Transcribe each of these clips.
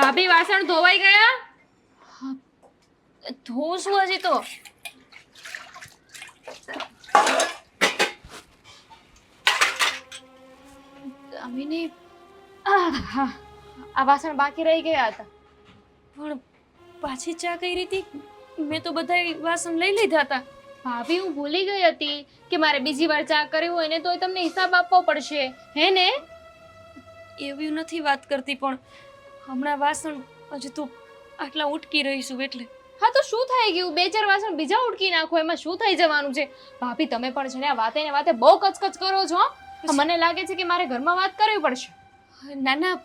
ભાભી વાસણ ધોવાઈ ગયા? ધોઉં છું હજી તો. દામિની, હા, આ વાસણ બાકી રહી ગયા હતા. પણ પાછી ચા કઈ રીતે? મેં તો બધા વાસણ લઈ લીધા હતા. ભાભી, હું ભૂલી ગઈ હતી કે મારે બીજી વાર ચા કરવી હોય ને તો તમને હિસાબ આપવો પડશે, હે ને? એવી નથી વાત કરતી, પણ હમણાં વાસણ હજી તો આટલા ઉટકી રહીશું એટલે. હા તો શું થઈ ગયું? 2-4 વાસણ બીજા ઉડકી નાખો, એમાં શું થઈ જવાનું છે? ભાભી, તમે પણ છે ને આ વાતે ને વાતે બહુ કચકચ કરો છો. મને લાગે છે કે મારે ઘરમાં વાત કરવી પડશે. ના ના,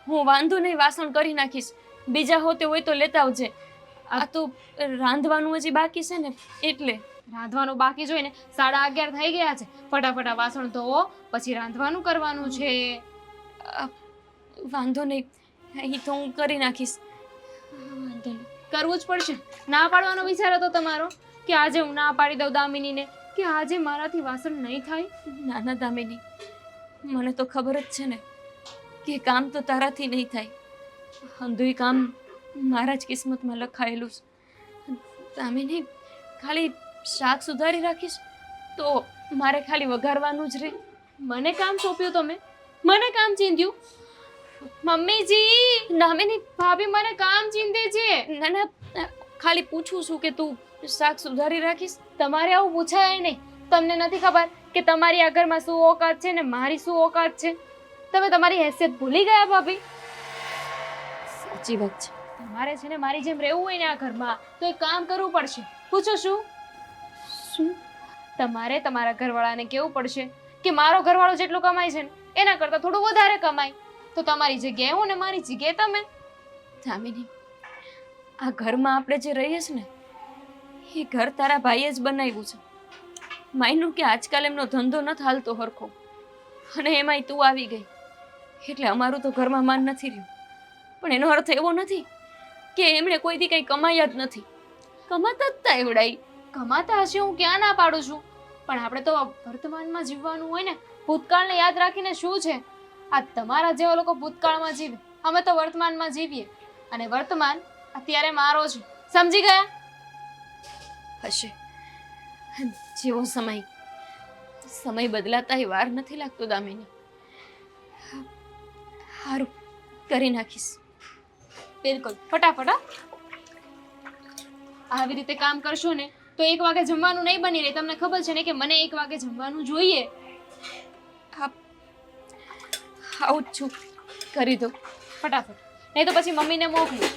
હું વાંધો નહીં, વાસણ કરી નાખીશ. બીજા હોતે હોય તો લેતા આવજે. આ તો રાંધવાનું હજી બાકી છે ને એટલે. રાંધવાનું બાકી જોઈને 11:30 થઈ ગયા છે. ફટાફટ આ વાસણ ધોવો, પછી રાંધવાનું કરવાનું છે. વાંધો નહીં, અહીં તો હું કરી નાખીશ. વાંધો નહીં, કરવું જ પડશે. ના પાડવાનો વિચાર હતો તમારો કે આજે હું ના પાડી દઉં દામિનીને કે આજે મારાથી વાસણ નહીં થાય? ના ના દામિની, મને તો ખબર જ છે ને કે કામ તો તારાથી નહીં થાય. અંધુય કામ મારા જ કિસ્મતમાં લખાયેલું છે. દામિની, ખાલી શાક સુધારી રાખીશ તો મારે ખાલી વઘારવાનું જ રહે. મને કામ સોંપ્યું તમે? મને કામ ચીંધ્યું? મમ્મીજી! દામિની, ભાભી મને કામ ચીંધે છે. ના ના, ખાલી પૂછું છું કે તું શાક સુધારી રાખીશ. તમારે આવું પૂછાય નહીં. તમને નથી ખબર કે તમારી આ ઘરમાં શું ઓકાત છે ને મારી શું ઓકાત છે? તમે તમારી હેસિયત ભૂલી ગયા ભાભી? સાચી વાત છે. તમારે છે ને મારી જેમ રહેવું હોય ને આ ઘરમાં તો એક કામ કરવું પડશે. પૂછો શું? શું? તમારે તમારા ઘરવાળાને કહેવું પડશે કે મારો ઘરવાળો જેટલું કમાય છે ને એના કરતાં થોડું વધારે કમાય, તો તમારી જગ્યાએ હું ને મારી જગ્યાએ તમે. દામિની, આ ઘરમાં આપણે જે રહીએ છીએ ને એ ઘર તારા ભાઈએ જ બનાવ્યું છે. માન્યું કે આજકાલ એમનો ધંધો નથી હાલતો હરખો, અને એમાંય તું આવી ગઈ એટલે અમારું તો ઘરમાં માન નથી રહ્યું. પણ એનો અર્થ એવો નથી કે એમણે કોઈથી કંઈ કમાયા જ નથી. કમાતા જ તા એવડાઈ. કમાતા હશે, હું ક્યાં ના પાડું છું, પણ આપણે તો વર્તમાનમાં જીવવાનું હોય ને. ભૂતકાળને યાદ રાખીને શું છે? આ તમારા જેવા લોકો ભૂતકાળમાં જીવે, અમે તો વર્તમાનમાં જીવીએ, અને વર્તમાન અત્યારે મારો છે. સમજી ગયા? હશે. જેવો સમય બદલાતા વાર નથી લાગતો દામિની. સારું, કરી નાખીશ. બિલકુલ, ફટાફટ. આવી રીતે કામ કરશો ને તો 1 વાગે જમવાનું નહીં બની રહે. તમને ખબર છે ને કે મને 1 વાગે જમવાનું જોઈએ. આવું જ છું, કરી દો ફટાફટ, નહીં તો પછી મમ્મીને મોકલું.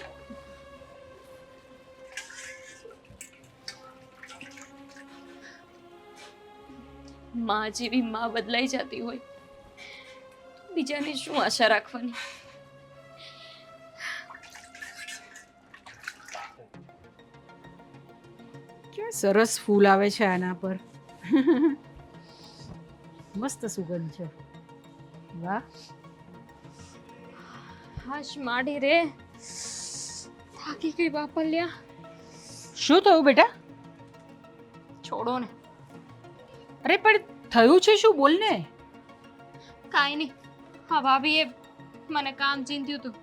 માં જેવી માં બદલાઈ જતી હોય, બીજાની શું આશા રાખવાની? કે સરસ ફૂલ આવે છે આના પર. મસ્ત સુગંધ છે. વાહ. હાશ માડી રે, થાકી ગઈ બાપલ્યા. શું થયું બેટા? છોડો ને. અરે પણ થયું છે શું? બોલ ને. કાંઈ નહીં. હા, ભાભીએ મને કામ ચીંધ્યું હતું.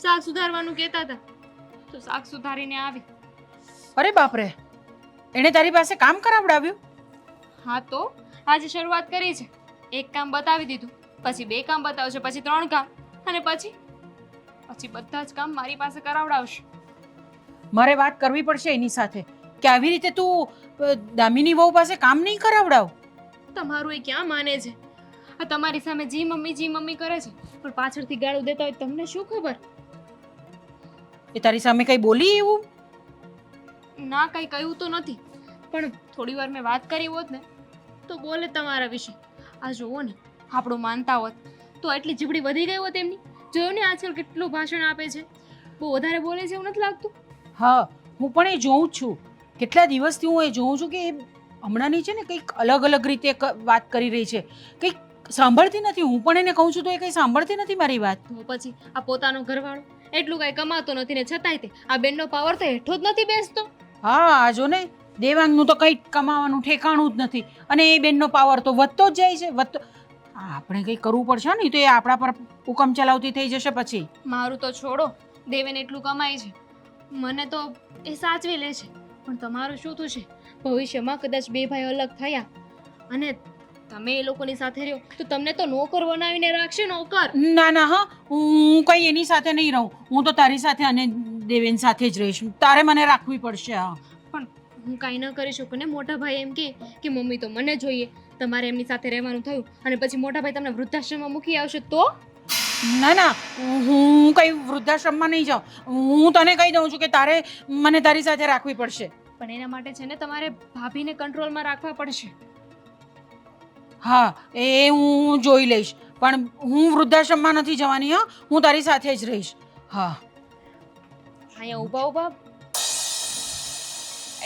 શાક સુધારવાનું કહેતા હતા તો શાક સુધારીને આવી. અરે બાપરે, એણે તારી પાસે કામ કરાવડાવ્યું? હા તો આજે શરૂઆત કરી છે. 1 કામ બતાવી દીધું, પછી 2 કામ બતાવશે, પછી 3 કામ, અને પછી બધા જ કામ મારી પાસે કરાવડાવશે. મારે વાત કરવી પડશે એની સાથે કે આવી રીતે તું દામિની વહુ પાસે કામ નહીં કરાવડાવ. તમારું એ ક્યાં માને છે? આ તમારી સામે જી મમ્મી કરે છે, પણ પાછળથી ગાળો દેતા હોય તમને શું ખબર? એ તારી સામે કઈ બોલી એવું? ના, કઈ કહ્યું તો નથી, પણ થોડી વાર મેં વાત કરી હોત ને તો બોલે તમારા વિશે. આ જોવો ને, આપણું માનતા હોત તો એટલી જીબડી વધી ગઈ હોત એમની. જોયું ને આજકાલ કેટલું ભાષણ આપે છે, બહુ વધારે બોલે છે એવું નથી લાગતું? હા, હું પણ એ જોઉં છું. કેટલા દિવસથી હું એ જોઉં છું કે એ હમણાંની છે ને કંઈક અલગ અલગ રીતે વાત કરી રહી છે, કંઈક સાંભળતી નથી. હું પણ એને કહું છું તો એ કંઈ સાંભળતી નથી મારી વાત. તો પછી આ પોતાનો ઘરવાળો એટલું કઈ કમાતો નથી ને છતાંય તે આ બેનનો પાવર તો હેઠો જ નથી બેસતો. હા, આ જો ને, દેવાંગનું તો કંઈ કમાવાનું ઠેકાણું જ નથી, અને એ બેનનો પાવર તો વધતો જ જાય છે. આપણે કંઈ કરવું પડશે ને, તો એ આપણા પર હુકમ ચલાવતી થઈ જશે પછી. મારું તો છોડો, દેવેન એટલું કમાય છે, મને તો એ સાચવી લે છે. પણ તમારું શું થશે? ભવિષ્યમાં કદાચ બે ભાઈ અલગ થયા અને તમે એ લોકોની સાથે રહ્યો તો તમને તો નોકર બનાવીને રાખશે, નોકર. ના ના હા, હું કઈ એની સાથે નહીં રહું. હું તો તારી સાથે અને દેવેન સાથે જ રહીશ. તારે મને રાખવી પડશે. હા, પણ હું કાંઈ ન કરી શકું ને. મોટા ભાઈ એમ કે મમ્મી તો મને જોઈએ, તમારે એમની સાથે રહેવાનું થયું અને પછી મોટા ભાઈ તમને વૃદ્ધાશ્રમમાં મૂકી આવશે તો? ના ના, હું કઈ વૃદ્ધાશ્રમમાં નહીં જાઉં. હું તને કહી દઉં છું કે તારે મને તારી સાથે રાખવી પડશે. પણ એના માટે છે ને તમારે ભાભીને કંટ્રોલમાં રાખવા પડશે. હા, એ હું જોઈ લઈશ. પણ હું વૃદ્ધાશ્રમમાં નથી જવાની. હા, હું તારી સાથે જ રહીશ. હા. અહીંયા ઊભા ઊભા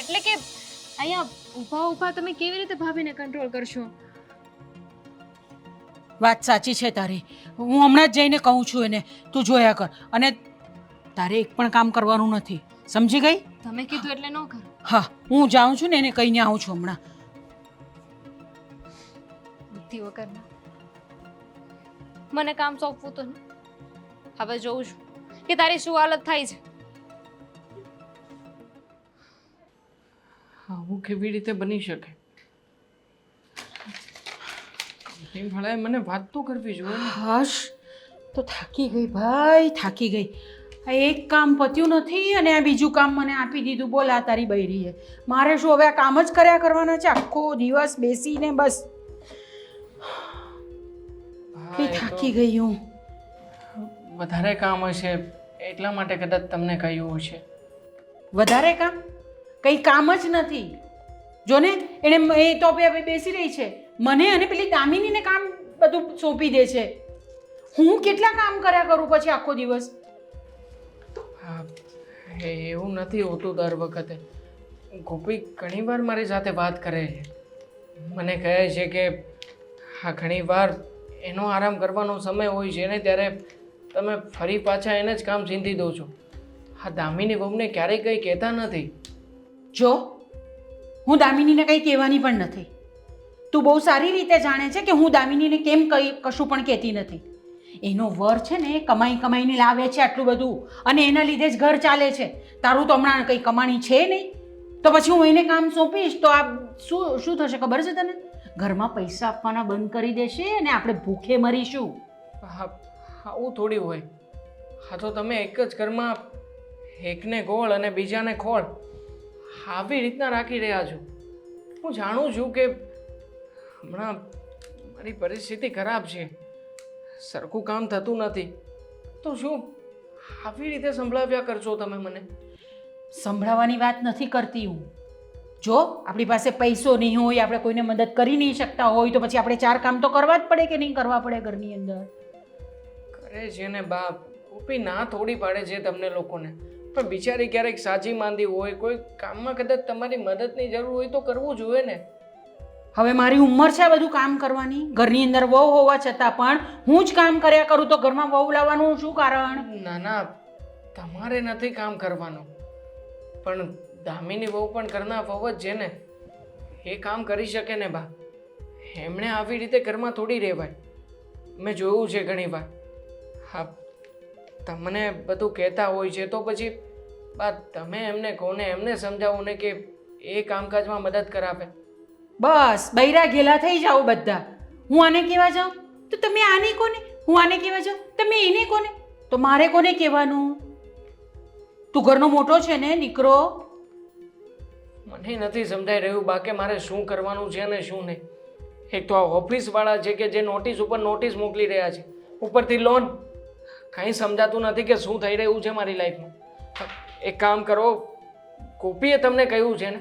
એટલે કે અહીંયા ઊભા ઊભા તમે કેવી રીતે ભાભીને કંટ્રોલ કરશો? વાત સાચી છે તારી. હું હમણાં જ જઈને કહું છું એને, તું જોયા કર. અને તારે એક પણ કામ કરવાનું નથી, સમજી ગઈ? તમે કીધું એટલે ન કરો. હા, હું જાઉં છું ને એને કહીને આવું છું હમણાં. બુદ્ધિ વગરના મને કામ સોંપવું તો નહીં. હવે જોઉં છું કે તારી શું હાલત થાય છે. આવું કેવી રીતે બની શકે? કંપનીવાળાએ મને વાત તો કરવી જોઈએ ને. હશ, તો થાકી ગઈ ભાઈ, થાકી ગઈ. આ એક કામ પત્યું નથી અને આ બીજું કામ મને આપી દીધું. બોલ, આ તારી બૈરીએ. મારે શું હવે આ કામ જ કર્યા કરવાના છે આખો દિવસ બેસીને? બસ હા, એ તો થાકી ગઈ હું. વધારે કામ હશે એટલા માટે કદાચ તમને કહ્યું હશે. વધારે કામ? કંઈ કામ જ નથી. જો ને, એને એ તો હવે બેસી રહી છે, મને અને પેલી દામિનીને કામ બધું સોંપી દે છે. હું કેટલા કામ કર્યા કરું પછી આખો દિવસ? હા, એવું નથી હોતું દર વખતે. ગોપી ઘણીવાર મારી સાથે વાત કરે છે. મને કહે છે કે હા, ઘણીવાર એનો આરામ કરવાનો સમય હોય છે ને ત્યારે તમે ફરી પાછા એને જ કામ ચીંધી દો છો. હા, દામિની વહુને ક્યારેય કંઈ કહેતા નથી. જો, હું દામિનીને કંઈ કહેવાની પણ નથી. તું બહુ સારી રીતે જાણે છે કે હું દામિનીને કેમ કંઈ કશું પણ કહેતી નથી. એનો વર છે ને કમાઈ કમાઈને લાવે છે આટલું બધું અને એના લીધે જ ઘર ચાલે છે. તારું તો હમણાં કંઈ કમાણી છે નહીં, તો પછી હું એને કામ સોંપીશ તો આ શું થશે ખબર છે તને? ઘરમાં પૈસા આપવાના બંધ કરી દેશે અને આપણે ભૂખે મરીશું. હા, આવું થોડી હોય. હા, તો તમે એક જ ઘરમાં એકને ગોળ અને બીજાને ખોળ આવી રીતના રાખી રહ્યા છો. હું જાણું છું કે હમણાં મારી પરિસ્થિતિ ખરાબ છે, સરખું કામ થતું નથી, તો શું આવી રીતે સંભળાવ્યા કરશો તમે મને? સંભળાવવાની વાત નથી કરતી હું. જો આપણી પાસે પૈસો નહીં હોય, આપણે કોઈને મદદ કરી નહીં શકતા હોય, તો પછી આપણે ચાર કામ તો કરવા જ પડે કે નહીં કરવા પડે ઘરની અંદર? કરે છે ને બાપ. ગોપી ના થોડી પાડે છે તમને લોકોને, પણ બિચારી ક્યારેક સાચી માંદી હોય, કોઈ કામમાં કદાચ તમારી મદદની જરૂર હોય તો કરવું જોઈએ ને. હવે મારી ઉંમર છે આ બધું કામ કરવાની? ઘરની અંદર વહુ હોવા છતાં પણ હું જ કામ કર્યા કરું તો ઘરમાં વહુ લાવવાનું શું કારણ? ના ના, તમારે નથી કામ કરવાનું, પણ દામિની વહુ પણ ઘરના વહુ જ છે ને, એ કામ કરી શકે ને બા. એમણે આવી રીતે ઘરમાં થોડી રહેવાય. મેં જોયું છે ઘણીવાર. હા, તમને બધું કહેતા હોય છે તો પછી બા તમે એમને કહો ને, એમને સમજાવો ને કે એ કામકાજમાં મદદ કરાવે. બસ બૈરા ઘેલા થઈ જાઓ બધા. હું આને કહેવા જાઉં તો તમે આને કોને, હું આને કહેવા જાઉં તમે એને કોને, તો મારે કોને કહેવાનું? તું ઘરનો મોટો છે ને દીકરો. મને નથી સમજાઈ રહ્યું બા કે મારે શું કરવાનું છે ને શું નહીં. એક તો આ ઓફિસવાળા છે કે જે નોટિસ ઉપર નોટિસ મોકલી રહ્યા છે, ઉપરથી લોન. કંઈ સમજાતું નથી કે શું થઈ રહ્યું છે મારી લાઈફમાં. એક કામ કરો, ગોપીએ તમને કહ્યું છે ને,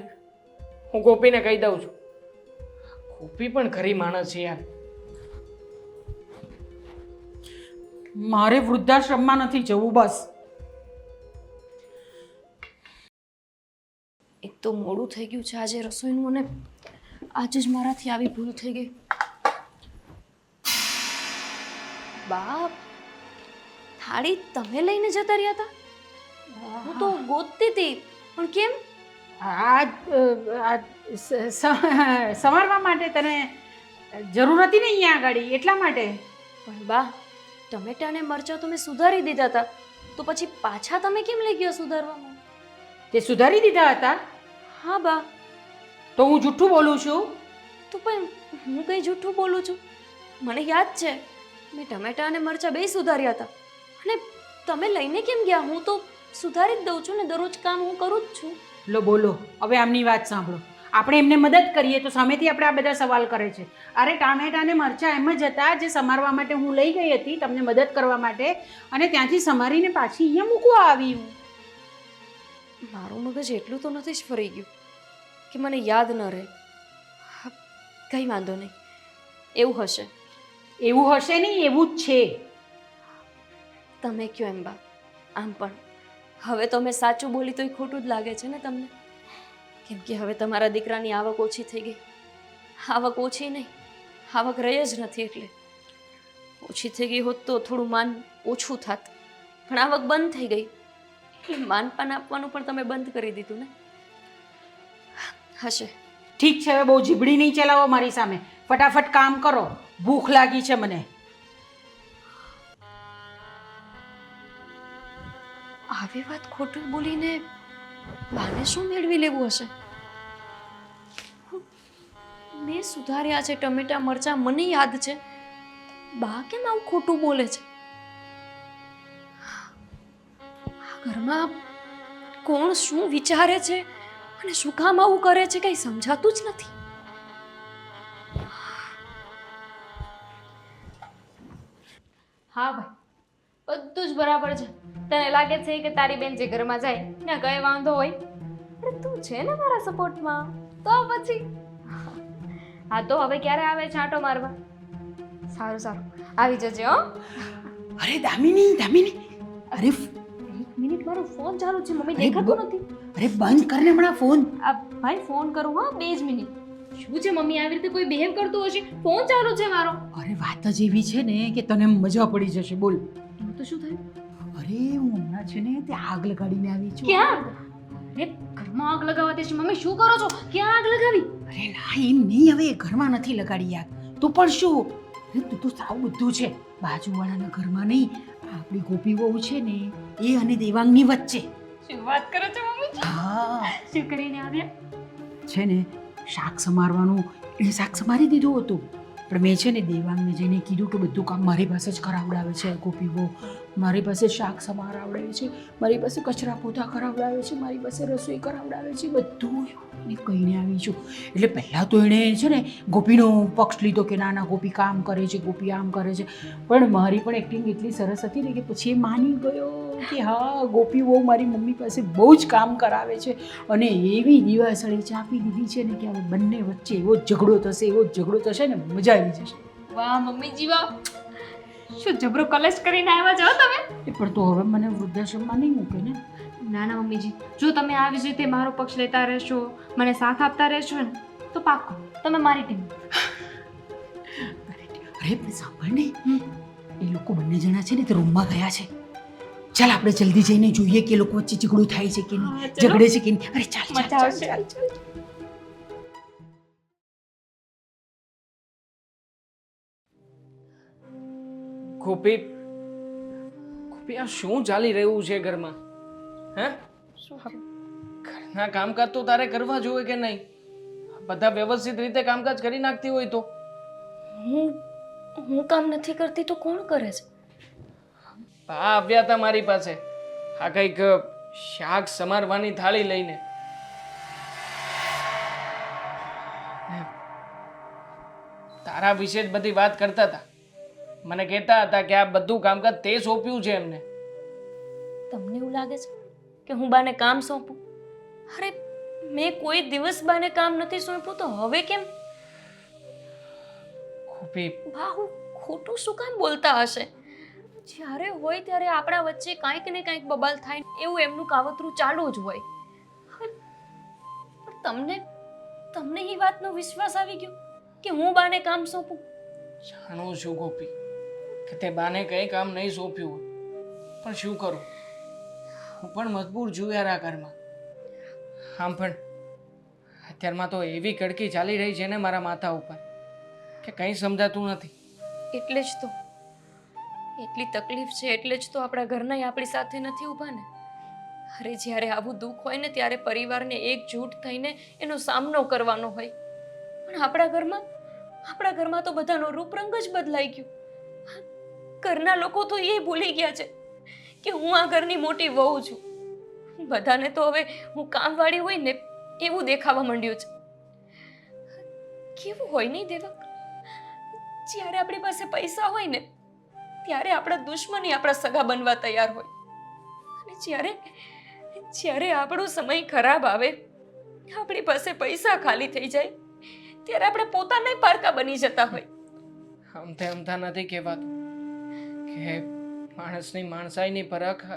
હું ગોપીને કહી દઉં છું. ગોપી પણ ખરી માણસ છે યાર. મારે વૃદ્ધાશ્રમમાં નથી જવું. બસ એક તો મોડું થઈ ગયું છે આજે રસોઈનું, અને આજે જ મારાથી આવી ભૂલ થઈ ગઈ. બાપ, થાળી તમે લઈને જતા રહ્યા હતા? હું તો ગોતતી હતી, પણ કેમ? સમારવા માટે તને જરૂર હતી ને અહીંયા આગળ, એટલા માટે. પણ બા, ટમેટા અને મરચાં તો મેં સુધારી દીધા હતા. તો પછી પાછા તમે કેમ લઈ ગયા સુધારવામાં? તે સુધારી દીધા હતા હા બા. તો હું જૂઠું બોલું છું? તો પણ હું કઈ જૂઠું બોલું છું? મને યાદ છે મેં ટમેટા અને મરચાં બે સુધાર્યા હતા. અને તમે લઈને કેમ ગયા? હું તો સુધારી જ દઉં છું ને, દરરોજ કામ હું કરું જ છું. લો બોલો, હવે આમની વાત સાંભળો. આપણે એમને મદદ કરીએ તો સામેથી આપણે આ બધા સવાલ કરે છે. અરે ટામેટા અને મરચાં એમ જ હતા જે સમારવા માટે હું લઈ ગઈ હતી તમને મદદ કરવા માટે, અને ત્યાંથી સમારીને પાછી અહીંયા મૂકવા આવી હું. મારું મગજ એટલું તો નથી જ ફરી ગયું કે મને યાદ ન રહે. હા, કંઈ વાંધો નહીં, એવું હશે. એવું હશે નહીં, એવું જ છે. તમે કયો એમ બા. આમ પણ હવે તો મેં સાચું બોલી તોય ખોટું જ લાગે છે ને તમને? કેમ કે હવે તમારા દીકરાની આવક ઓછી થઈ ગઈ. આવક ઓછી નહીં, આવક રહી જ નથી. એટલે ઓછી થઈ ગઈ હોત તો થોડું માન ઓછું થાત, પણ આવક બંધ થઈ ગઈ એટલે માનપાન આપવાનું પણ તમે બંધ કરી દીધું ને? હશે. ઠીક છે, હવે બહુ જીબડી નહીં ચલાવો મારી સામે. ફટાફટ કામ કરો, ભૂખ લાગી છે મને. આવી વાત ખોટું બોલીને બાને શું મેળવી લેવું હશે? મેં સુધાર્યા છે ટમેટા મરચાં, મને યાદ છે. બા કેમ આવું ખોટું બોલે છે? આ ઘરમાં કોણ શું વિચારે છે અને શું કામ આવું કરે છે કંઈ સમજાતું જ નથી. હા ભાઈ, બધું જ બરાબર છે. તને લાગે છે કે તારી બેન જે ઘરમાં જાય ને કઈ વાંધો હોય? અરે તું છે ને મારા સપોર્ટમાં, તો પછી હા. તો હવે ક્યારે આવે છે આંટો મારવા? સારું સારું, આવી જજે હો. અરે દામિની, અરે એક મિનિટ, મારો ફોન ચાલુ છે. મમ્મી દેખાતું નથી. અરે બંધ કરને હમણાં ફોન. આ ભાઈ ફોન કરું હા, 2 જ મિનિટ. શું છે મમ્મી, આવી રીતે કોઈ બિહેવ કરતું હશે? ફોન ચાલુ છે મારો. અરે વાત જ એવી છે ને કે તને મજા પડી જશે. બોલ. એમાં તો શું થયું? અરે હું હમણાં છે ને તે આગ લગાડીને આવી છું. ક્યાં? અરે ઘરમાં આગ લગાવતી છે મમ્મી, શું કરો છો? ક્યાં આગ લગાવી? અરે ના, એમ નહીં, હવે ઘરમાં નથી લગાડી આગ. તું પણ શું, અરે તું તો સાવ બધું છે. બાજુવાળાના ઘરમાં નહીં, આપણી ગોપી વહુ છે ને એ અને દેવાંગની વચ્ચે. શું વાત કરો છો મમ્મી? હા, શું કરીને આવ્યા? છે ને શાક સમારવાનું, એને શાક સમારી દીધું હતું, પણ મેં છે ને દેવાંગને જઈને કીધું કે બધું કામ મારી પાસે જ કરાવડાવે છે ગોપી બહુ. મારી પાસે શાક સમારાવડાવે છે, મારી પાસે કચરા પોતા કરાવડાવે છે, મારી પાસે રસોઈ કરાવડાવે છે, બધું એને કહીને આવી છું. એટલે પહેલાં તો એણે છે ને ગોપીનો પક્ષ લીધો કે ના ના ગોપી કામ કરે છે, ગોપી આમ કરે છે, પણ મારી પણ એક્ટિંગ એટલી સરસ હતી ને કે પછી એ માની ગયો કે હા ગોપી બહુ મારી મમ્મી પાસે બહુ જ કામ કરાવે છે. અને એવી દિવાસળી ચાપી દીધી છે ને કે હવે બંને વચ્ચે એવો ઝઘડો થશે ને મજા આવી જશે. વાહ મમ્મીજી વાહ, શું જબરો કલેશ કરીને આવ્યા છો તમે. પણ તો હવે મને વૃદ્ધાશ્રમમાં નહીં મૂકે ને? ના ના મમ્મીજી, જો તમે આવી જ રીતે મારો પક્ષ લેતા રહેશો, મને સાથ આપતા રહેશો ને, તો પાક્કું તમે મારી ટીમ. અરે પણ સાંભળ ને, એ લોકો બંને જણા છે ને તે રૂમમાં ગયા છે. ચાલ આપણે જલ્દી જઈને જોઈએ કે એ લોકો વચ્ચે ઝઘડો થાય છે કે નહીં, ઝઘડે છે કે નહીં. અરે ચાલ મજા ચાલ આવશે. ચાલ ચાલ. ગોપી, આ શું ચાલી રહ્યું છે ઘરમાં? હે? ઘરના કામકાજ તો તારે કરવા જોઈએ કે નહીં? બધા વ્યવસ્થિત રીતે કામકાજ કરી નાખતી હોય તો? હું કામ નથી કરતી તો કોણ કરે છે? બા આવ્યા હતા મારી પાસે, આ કંઈક શાક સમારવાની થાળી લઈને. તારા વિશે જ બધી વાત કરતા હતા. મને કહેતા હતા કે આ બધું કામકાજ તે સોંપ્યું છે એમને. તમને એવું લાગે છે કે હું બાને કામ સોંપું? અરે મેં કોઈ દિવસ બાને કામ નથી સોંપ્યું તો હવે કેમ? ગોપી, બા હું ખોટું શું કામ બોલતા હશે? જ્યારે હોય ત્યારે આપણા વચ્ચે કાંઈક ને કાંઈક બબાલ થાય એવું એમનું કાવતરું ચાલુ જ હોય. પણ તમને એ વાતનો વિશ્વાસ આવી ગયો કે હું બાને કામ સોંપું? જાણું છું ગોપી કે તે બાને કંઈ કામ નહીં સોંપ્યું હોય, પણ શું કરું, હું પણ મજબૂર છું યાર આ ઘરમાં. આમ પણ અત્યારમાં તો એવી કડકી ચાલી રહી છે ને મારા માથા ઉપર કે કંઈ સમજાતું નથી. એટલે જ તો એટલી તકલીફ છે એટલે જ તો આપણા ઘરનાય આપણી સાથે નથી ઊભા ને. અરે જ્યારે આવું દુઃખ હોય ને ત્યારે પરિવારને એકજૂટ થઈને એનો સામનો કરવાનો હોય. પણ આપણા ઘરમાં તો બધાનો રૂપરંગ જ બદલાઈ ગયો. ઘરના લોકો તો એ ભૂલી ગયા છે કે હું આ ઘરની મોટી વહુ છું. બધાને તો હવે હું કામવાળી હોય ને એવું દેખાવા માંડ્યું છે. કેવું હોય નહીં દેવક, જ્યારે આપણી પાસે પૈસા હોય ને ત્યારે આપણા દુશ્મની આપણા સગા બનવા તૈયાર હોય, અને જ્યારે આપણો સમય ખરાબ આવે, આપણી પાસે પૈસા ખાલી થઈ જાય ત્યારે આપણે પોતાને પારકા બની જતા હોય. અમથા નથી કહેવાતું કે માણસની માણસાઈની પરખ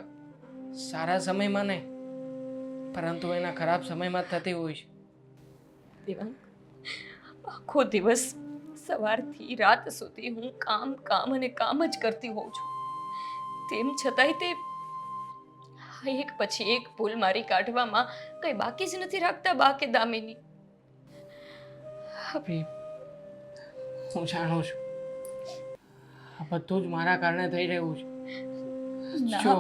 સારા સમયમાં નહીં પરંતુ એના ખરાબ સમયમાં જ થતી હોય છે. દેવાંગ, આખો દિવસ સવારથી રાત સુધી હું કામ અને કામ જ કરતી હોઉં છું. તેમ છતાંય તે એક પછી એક ભૂલ મારી કાઢવામાં કઈ બાકી જ નથી રાખતા બા કે દામિની. ભાભી, હું જાણું છું આ બધું જ મારા કારણે થઈ રહ્યું છે. ના. જો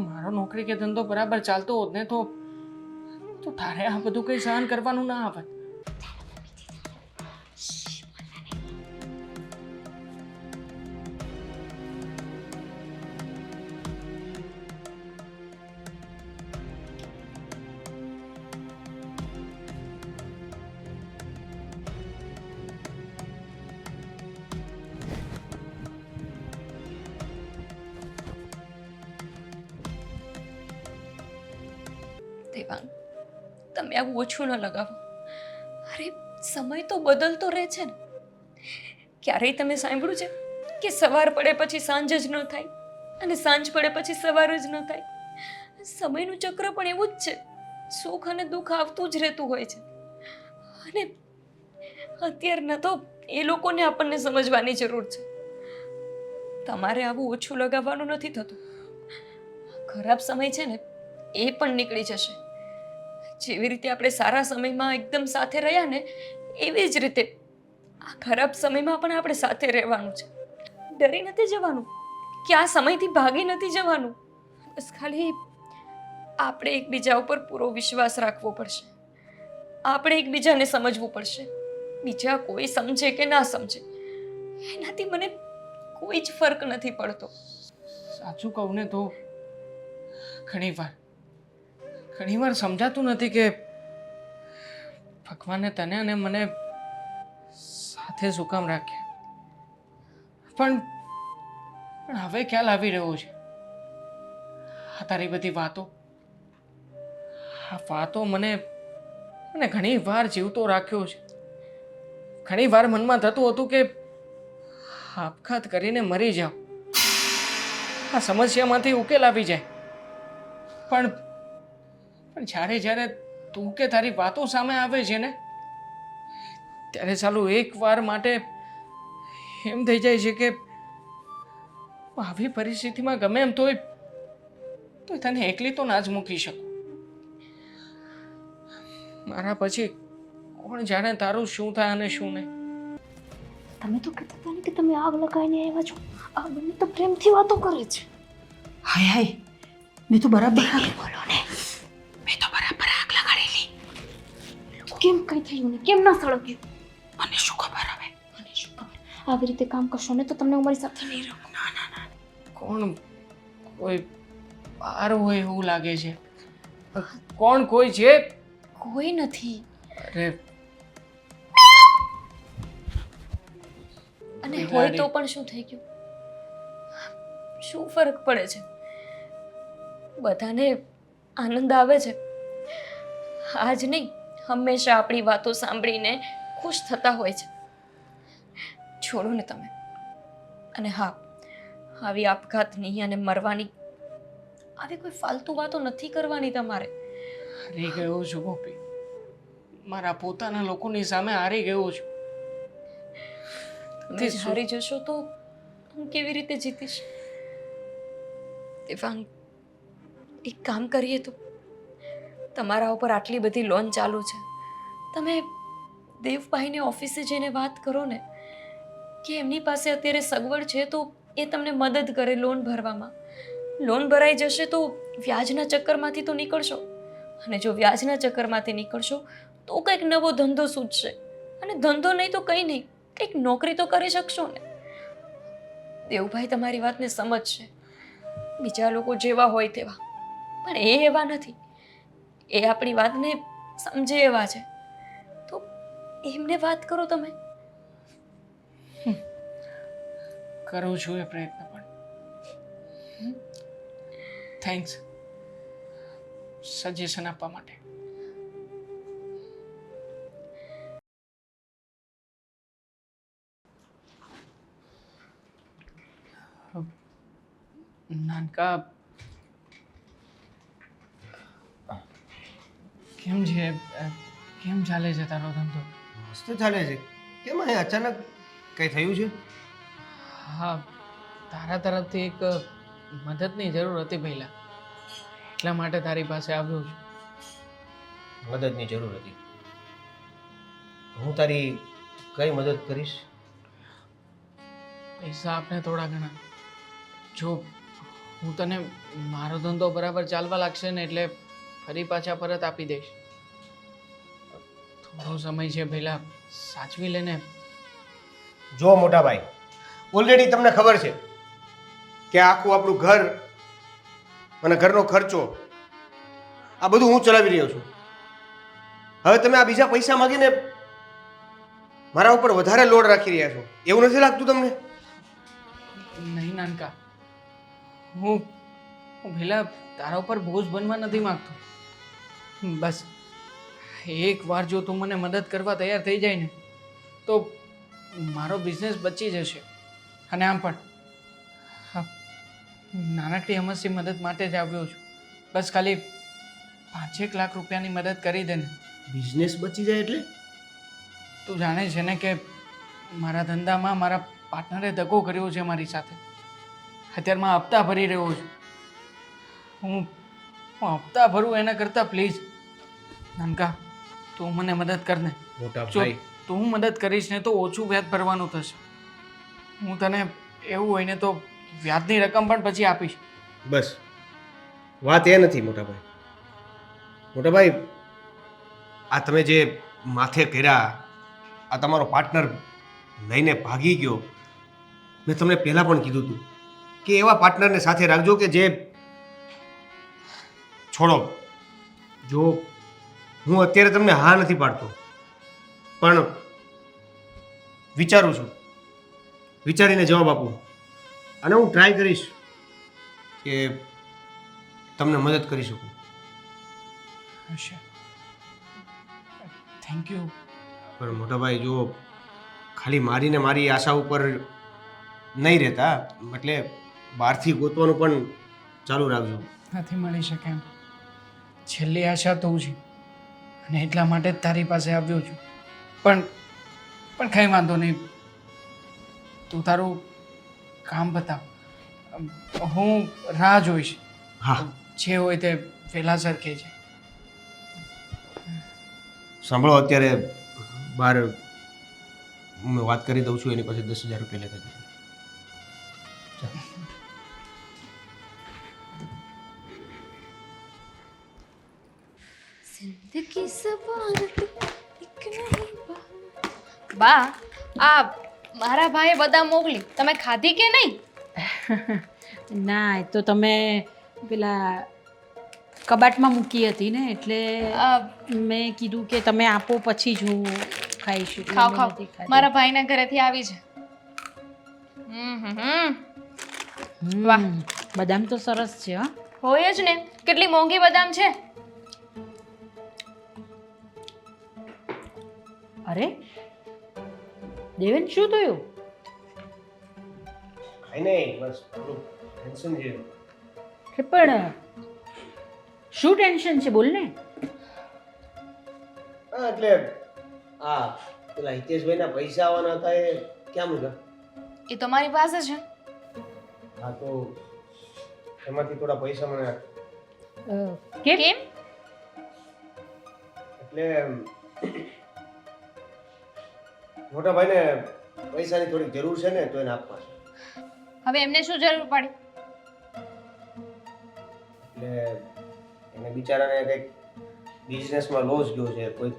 મારો નોકરી કે ધંધો બરાબર ચાલતો હોત ને તો તારે આ બધું કઈ સહન કરવાનું ના આવે. દેવાંગ, તમે આવું ઓછું ન લગાવો. અરે સમય તો બદલતો રહે છે ને. ક્યારેય તમે સાંભળ્યું છે કે સવાર પડે પછી સાંજ જ ન થાય અને સાંજ પડે પછી સવાર જ ન થાય? સમયનું ચક્ર પણ એવું જ છે. સુખ અને દુઃખ આવતું જ રહેતું હોય છે. અને અત્યારના તો એ લોકોને આપણને સમજવાની જરૂર છે. તમારે આવું ઓછું લગાવવાનું નથી થતું. ખરાબ સમય છે ને એ પણ નીકળી જશે. જેવી રીતે આપણે સારા સમયમાં એકદમ સાથે રહ્યા ને એવી જ રીતે આ ખરાબ સમયમાં પણ આપણે સાથે રહેવાનું છે. ડરી નથી જવાનું કે આ સમયથી ભાગી નથી જવાનું. બસ ખાલી આપણે એકબીજા ઉપર પૂરો વિશ્વાસ રાખવો પડશે. આપણે એકબીજાને સમજવું પડશે. બીજા કોઈ સમજે કે ના સમજે એનાથી મને કોઈ જ ફરક નથી પડતો. સાચું કહું ને તો ઘણીવાર સમજાતું નથી કે ભગવાને તને અને મને સાથે શું કામ રાખ્યા. પણ હવે ખ્યાલ આવી રહ્યો છે. આ તારી બધી વાતો મને ઘણી વાર જીવતો રાખ્યો છે. ઘણી વાર મનમાં થતું હતું કે આપઘાત કરીને મરી જાઉં, આ સમસ્યામાંથી ઉકેલ આવી જાય. પણ જ્યારે તું કે તારી વાતો સામે આવે છે ને ત્યારે ચાલુ એક વાર માટે એમ થઈ જાય છે કે આવી પરિસ્થિતિમાં ગમે એમ તોય તને એકલી તો ના જ મૂકી શકું. મારા પછી કોણ જાણે તારું શું થાય અને શું નહીં. તમે તો કહેતા હતા ને કે તમે આગ લગાવીને આવ્યા છો. આ બંને તો પ્રેમથી વાતો કરે છે. હાય મેં તો બરાબર બોલો ને, મેં તો બરાબર આગ લગાડેલી. કેમ કઈ થયું ને કેમ ના સળગ્યું? મને શું ખબર હવે. મને શું ખબર? આવી રીતે કામ કરશો ને તો તમને હું મારી સાથે નહીં રહું. ના કોણ કોઈ બહાર હોય એવું લાગે છે. કોણ કોઈ છે? કોઈ નથી. અરે અને હોય તો પણ શું થઈ ગયું? શું ફરક પડે છે? બધાને આનંદ આવે છે. આજ નહીં, હંમેશા આપણી વાતો સાંભળીને ખુશ થતા હોય છે. છોડો ને તમે. અને હા, આવી આપઘાતની અને મરવાની આવી કોઈ ફાલતુ વાતો નથી કરવાની તમારે. હારી ગયો છું ગોપી, મારા પોતાના લોકોની સામે હારી ગયો છું. તમે જ હારી જશો તો હું કેવી રીતે જીતીશ? દેવાંગ, એક કામ કરીએ તો. તમારા ઉપર આટલી બધી લોન ચાલુ છે, તમે દેવભાઈને ઓફિસે જઈને વાત કરો ને. કે એમની પાસે અત્યારે સગવડ છે તો એ તમને મદદ કરે લોન ભરવામાં. લોન ભરાઈ જશે તો વ્યાજના ચક્કરમાંથી તો નીકળશો, અને જો વ્યાજના ચક્કરમાંથી નીકળશો તો કંઈક નવો ધંધો સૂચશે, અને ધંધો નહીં તો કંઈ નહીં, કંઈક નોકરી તો કરી શકશો ને. દેવભાઈ તમારી વાતને સમજશે. બીજા લોકો જેવા હોય તેવા, પણ એ એવા નથી. એ આપણી વાતને સમજે એવા છે. તો એમને વાત કરો તમે. કરું છું એ પ્રયત્ન પણ. થેન્ક્સ સજેશન આપવા માટે. નાનકા, કેમ છે? કેમ ચાલે છે તારો ધંધો? મસ્ત ચાલે છે. કેમ અહીં અચાનક કંઈ થયું છે? હા, તારા તરફથી એક મદદની જરૂર હતી પહેલા, એટલા માટે તારી પાસે આવ્યો છું. મદદની જરૂર હતી. હું તારી કઈ મદદ કરીશ? પૈસા આપને થોડા ઘણા. જો હું તને મારો ધંધો બરાબર ચાલવા લાગશે ને એટલે ફરી પાછા પરત આપી દઈશ. થોડો સમય છે પહેલા સાચવી લેને. જો મોટા ભાઈ, ઓલરેડી તમને ખબર છે કે આખું આપણું ઘર અને ઘરનો ખર્ચો આ બધું હું ચલાવી રહ્યો છું. હવે તમે આ બીજા પૈસા માગીને મારા ઉપર વધારે લોડ રાખી રહ્યા છો, એવું નથી લાગતું તમને? નહીં નાનકા, હું પહેલા તારા ઉપર બોજ બનવા નથી માંગતો. બસ એકવાર જો તું મને મદદ કરવા તૈયાર થઈ જાય ને તો મારો બિઝનેસ બચી જશે. અને આમ પણ હા, નાનકડી અમસ્તી મદદ માટે જ આવ્યો છું. બસ ખાલી 5-1 લાખ રૂપિયાની મદદ કરી દે ને. બિઝનેસ બચી જાય એટલે? તું જાણે છે ને કે મારા ધંધામાં મારા પાર્ટનરે ધક્કો કર્યો છે મારી સાથે. અત્યારમાં હપ્તા ભરી રહ્યો છું. હું હપ્તા ભરું એના કરતાં પ્લીઝ નાનકા તું મને મદદ કર ને. મોટા જો ભાઈ, તું મદદ કરીશ ને તો ઓછું વ્યાજ ભરવાનું થશે. હું તને એવું હોય ને તો વ્યાજની રકમ પણ પછી આપીશ. બસ વાત એ નથી મોટા ભાઈ. મોટા ભાઈ, આ તમે જે માથે કર્યા, આ તમારો પાર્ટનર લઈને ભાગી ગયો, મેં તમને પહેલાં પણ કીધું હતું કે એવા પાર્ટનરને સાથે રાખજો કે જે છોડો. જો હું અત્યારે તમને હા નથી પાડતો, પણ વિચારું છું, વિચારીને જવાબ આપું, અને હું ટ્રાય કરીશ કે તમને મદદ કરી શકું. હશે. Thank you. પણ મોટાભાઈ, જો ખાલી મારી ને મારી આશા ઉપર નહીં રહેતા, એટલે બહારથી ગોતવાનું પણ ચાલુ રાખજો. નથી મળી શકે એમ. છેલ્લી આશા તું છે અને એટલા માટે જ તારી પાસે આવ્યો છું. પણ કંઈ વાંધો નહીં, તું તારું કામ બતાવ, હું રાહ જોઈશ. હા, જે હોય તે વહેલાસર કહેજે. સાંભળો, અત્યારે બહાર હું વાત કરી દઉં છું, એની પાસે 10,000 રૂપિયા લેતા જજો. જિંદગી સવારતી એક નહીં બા, આ મારા ભાઈએ બદામ મોકલી, તમે ખાધી કે નહીં? ના, એ તો તમે પેલા કબાટમાં મૂકી હતી ને એટલે મેં કીધું કે તમે આપો પછી જ હું ખાઈશ. એટલે ખાઓ મેં ખાઓ, નથી ખાધી. મારા ભાઈના ઘરેથી આવી છે. વાહ. બદામ તો સરસ છે. હા, હોય જ ને, કેટલી મોંઘી બદામ છે. અરે દેવેન, શું થયું? કાંઈ નહીં, બસ થોડું ટેન્શન છે. કે પણ શું ટેન્શન છે, બોલ ને. હા, એટલે આ પેલા હિતેશભાઈના પૈસા આવવાના હતા, એ ક્યાં મૂક્યા? એ તો મારી પાસે છે. હા, તો એમાંથી થોડા પૈસા મને કેમ? કેમ? એટલે મોટા ભાઈને પૈસાની થોડીક જરૂર છે ને તો એને આપવા છે. હવે એમને શું જરૂર પડી? એટલે એને બિચારાને કંઈક બિઝનેસમાં લોસ ગયો છે કોઈ.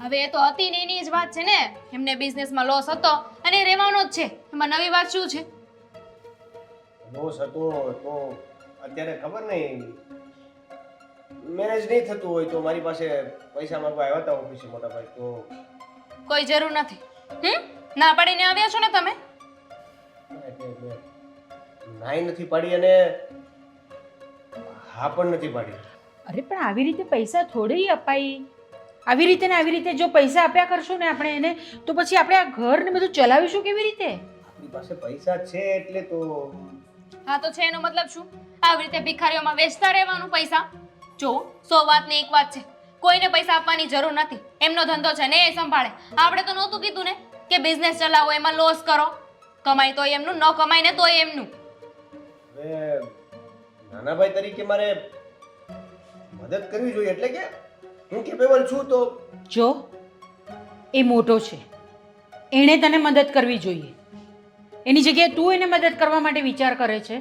હવે એ તો હતી ને એની જ વાત છે ને. એમને બિઝનેસમાં લોસ હતો અને એ રહેવાનો જ છે. એમાં નવી વાત શું છે? લોસ હતો તો અત્યારે ખબર નહીં મેનેજ નહીં થતું હોય તો મારી પાસે પૈસા માંગવા આવ્યા હતા ઓફિસે મોટા ભાઈ. તો કોઈ જરૂર નથી. ના પાડીને આવ્યા છો ને તમે? એટલે મેં નાઈ નથી પાડી અને હા પણ નથી પાડી. અરે પણ આવી રીતે પૈસા થોડી અપાય. આવી રીતે ને આવી રીતે જો પૈસા આપ્યા કરશું ને આપણે એને, તો પછી આપણે આ ઘર ને બધું ચલાવીશું કેવી રીતે? આપણી પાસે પૈસા છે એટલે તો. હા તો છે એનો મતલબ શું? આવી રીતે ભિખારીઓમાં વેચતા રહેવાનું પૈસા? જો 100 વાત ને એક વાત છે, કોઈને પૈસા આપવાની જરૂર નથી. એમનો ધંધો છે ને એ સંભાળે. આપણે તો નહોતું કીધું ને કે બિઝનેસ ચલાવો એમાં લોસ કરો. કમાય તોય એમનું, ન કમાય ને તોય એમનું. હવે નાના ભાઈ તરીકે મારે મદદ કરવી જોઈએ એટલે કે હું કેપેબલ છું તો. જો એ મોટો છે, એણે તને મદદ કરવી જોઈએ. એની જગ્યાએ તું એને મદદ કરવા માટે વિચાર કરે છે.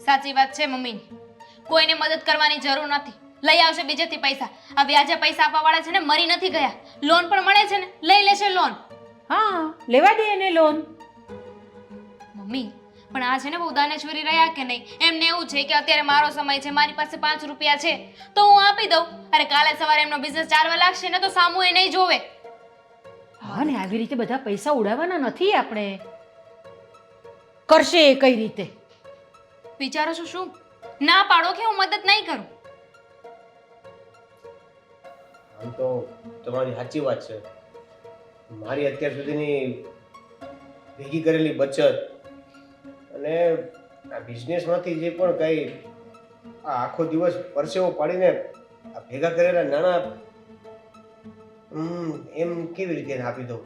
સાચી વાત છે મમ્મીની. કોઈને મદદ કરવાની જરૂર નથી. લઈ આવશે બીજેથી પૈસા. આ વ્યાજે પૈસા આપવાવાળા છે ને મરી નથી ગયા. લોન પણ મળે છે ને, લઈ લેશે લોન. હા, લેવા દે એને લોન. મમ્મી પણ આ છે ને બહુ દાનેશ્વરી રહ્યા કે નહીં? એમને એવું છે કે અત્યારે મારો સમય છે, મારી પાસે 5 રૂપિયા છે તો હું આપી દઉં. અરે કાલે સવારે એમનો બિઝનેસ ચાલવા લાગશે ને તો સામું એ નહીં જોવે. હા ને, આવી રીતે બધા પૈસા ઉડાવવાના નથી આપણે. કરશે એ કઈ રીતે? વિચારો છો શું? ના પાડો કે હું મદદ નહીં કરું. આમ તો તમારી સાચી વાત છે. મારી અત્યાર સુધીની ભેગી કરેલી બચત અને આ બિઝનેસમાંથી જે પણ કંઈ આ આખો દિવસ પરસેવો પાડીને આ ભેગા કરેલા નાણાં એમ કેવી રીતે એને આપી દઉં?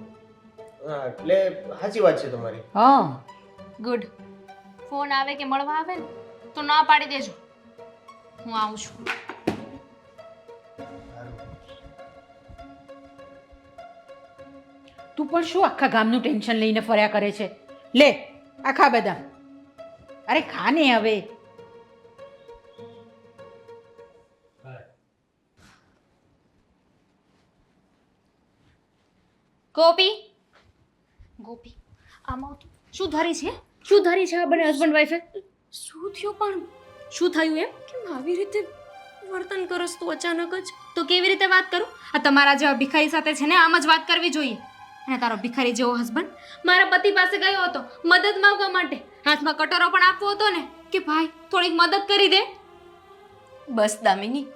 હા, એટલે સાચી વાત છે તમારી. હા, ગુડ. ફોન આવે કે મળવા આવે ને તો ના પાડી દેજો. હું આવું છું. તું પણ શું આખા ગામનું ટેન્શન લઈને ફર્યા કરે છે? લે આખા બધા. અરે ખા ને હવે. ગોપી, ગોપી, આમાં તું શું ધરી છે? શું ધરી છે આ બંને હસબન્ડ વાઈફે? શું થયું પણ? શું થયું એમ? કેમ આવી રીતે વર્તન કરસ તું અચાનક જ? તો કેવી રીતે વાત કરું? આ તમારા જેવા ભિખારી સાથે છે ને આમ જ વાત કરવી જોઈએ. અને તારો ભિખારી જેવો હસબન્ડ મારા પતિ પાસે ગયો હતો મદદ માંગવા માટે. હાથમાં કટોરો પણ આપવો હતો ને કે ભાઈ થોડીક મદદ કરી દે. બસ દામિની,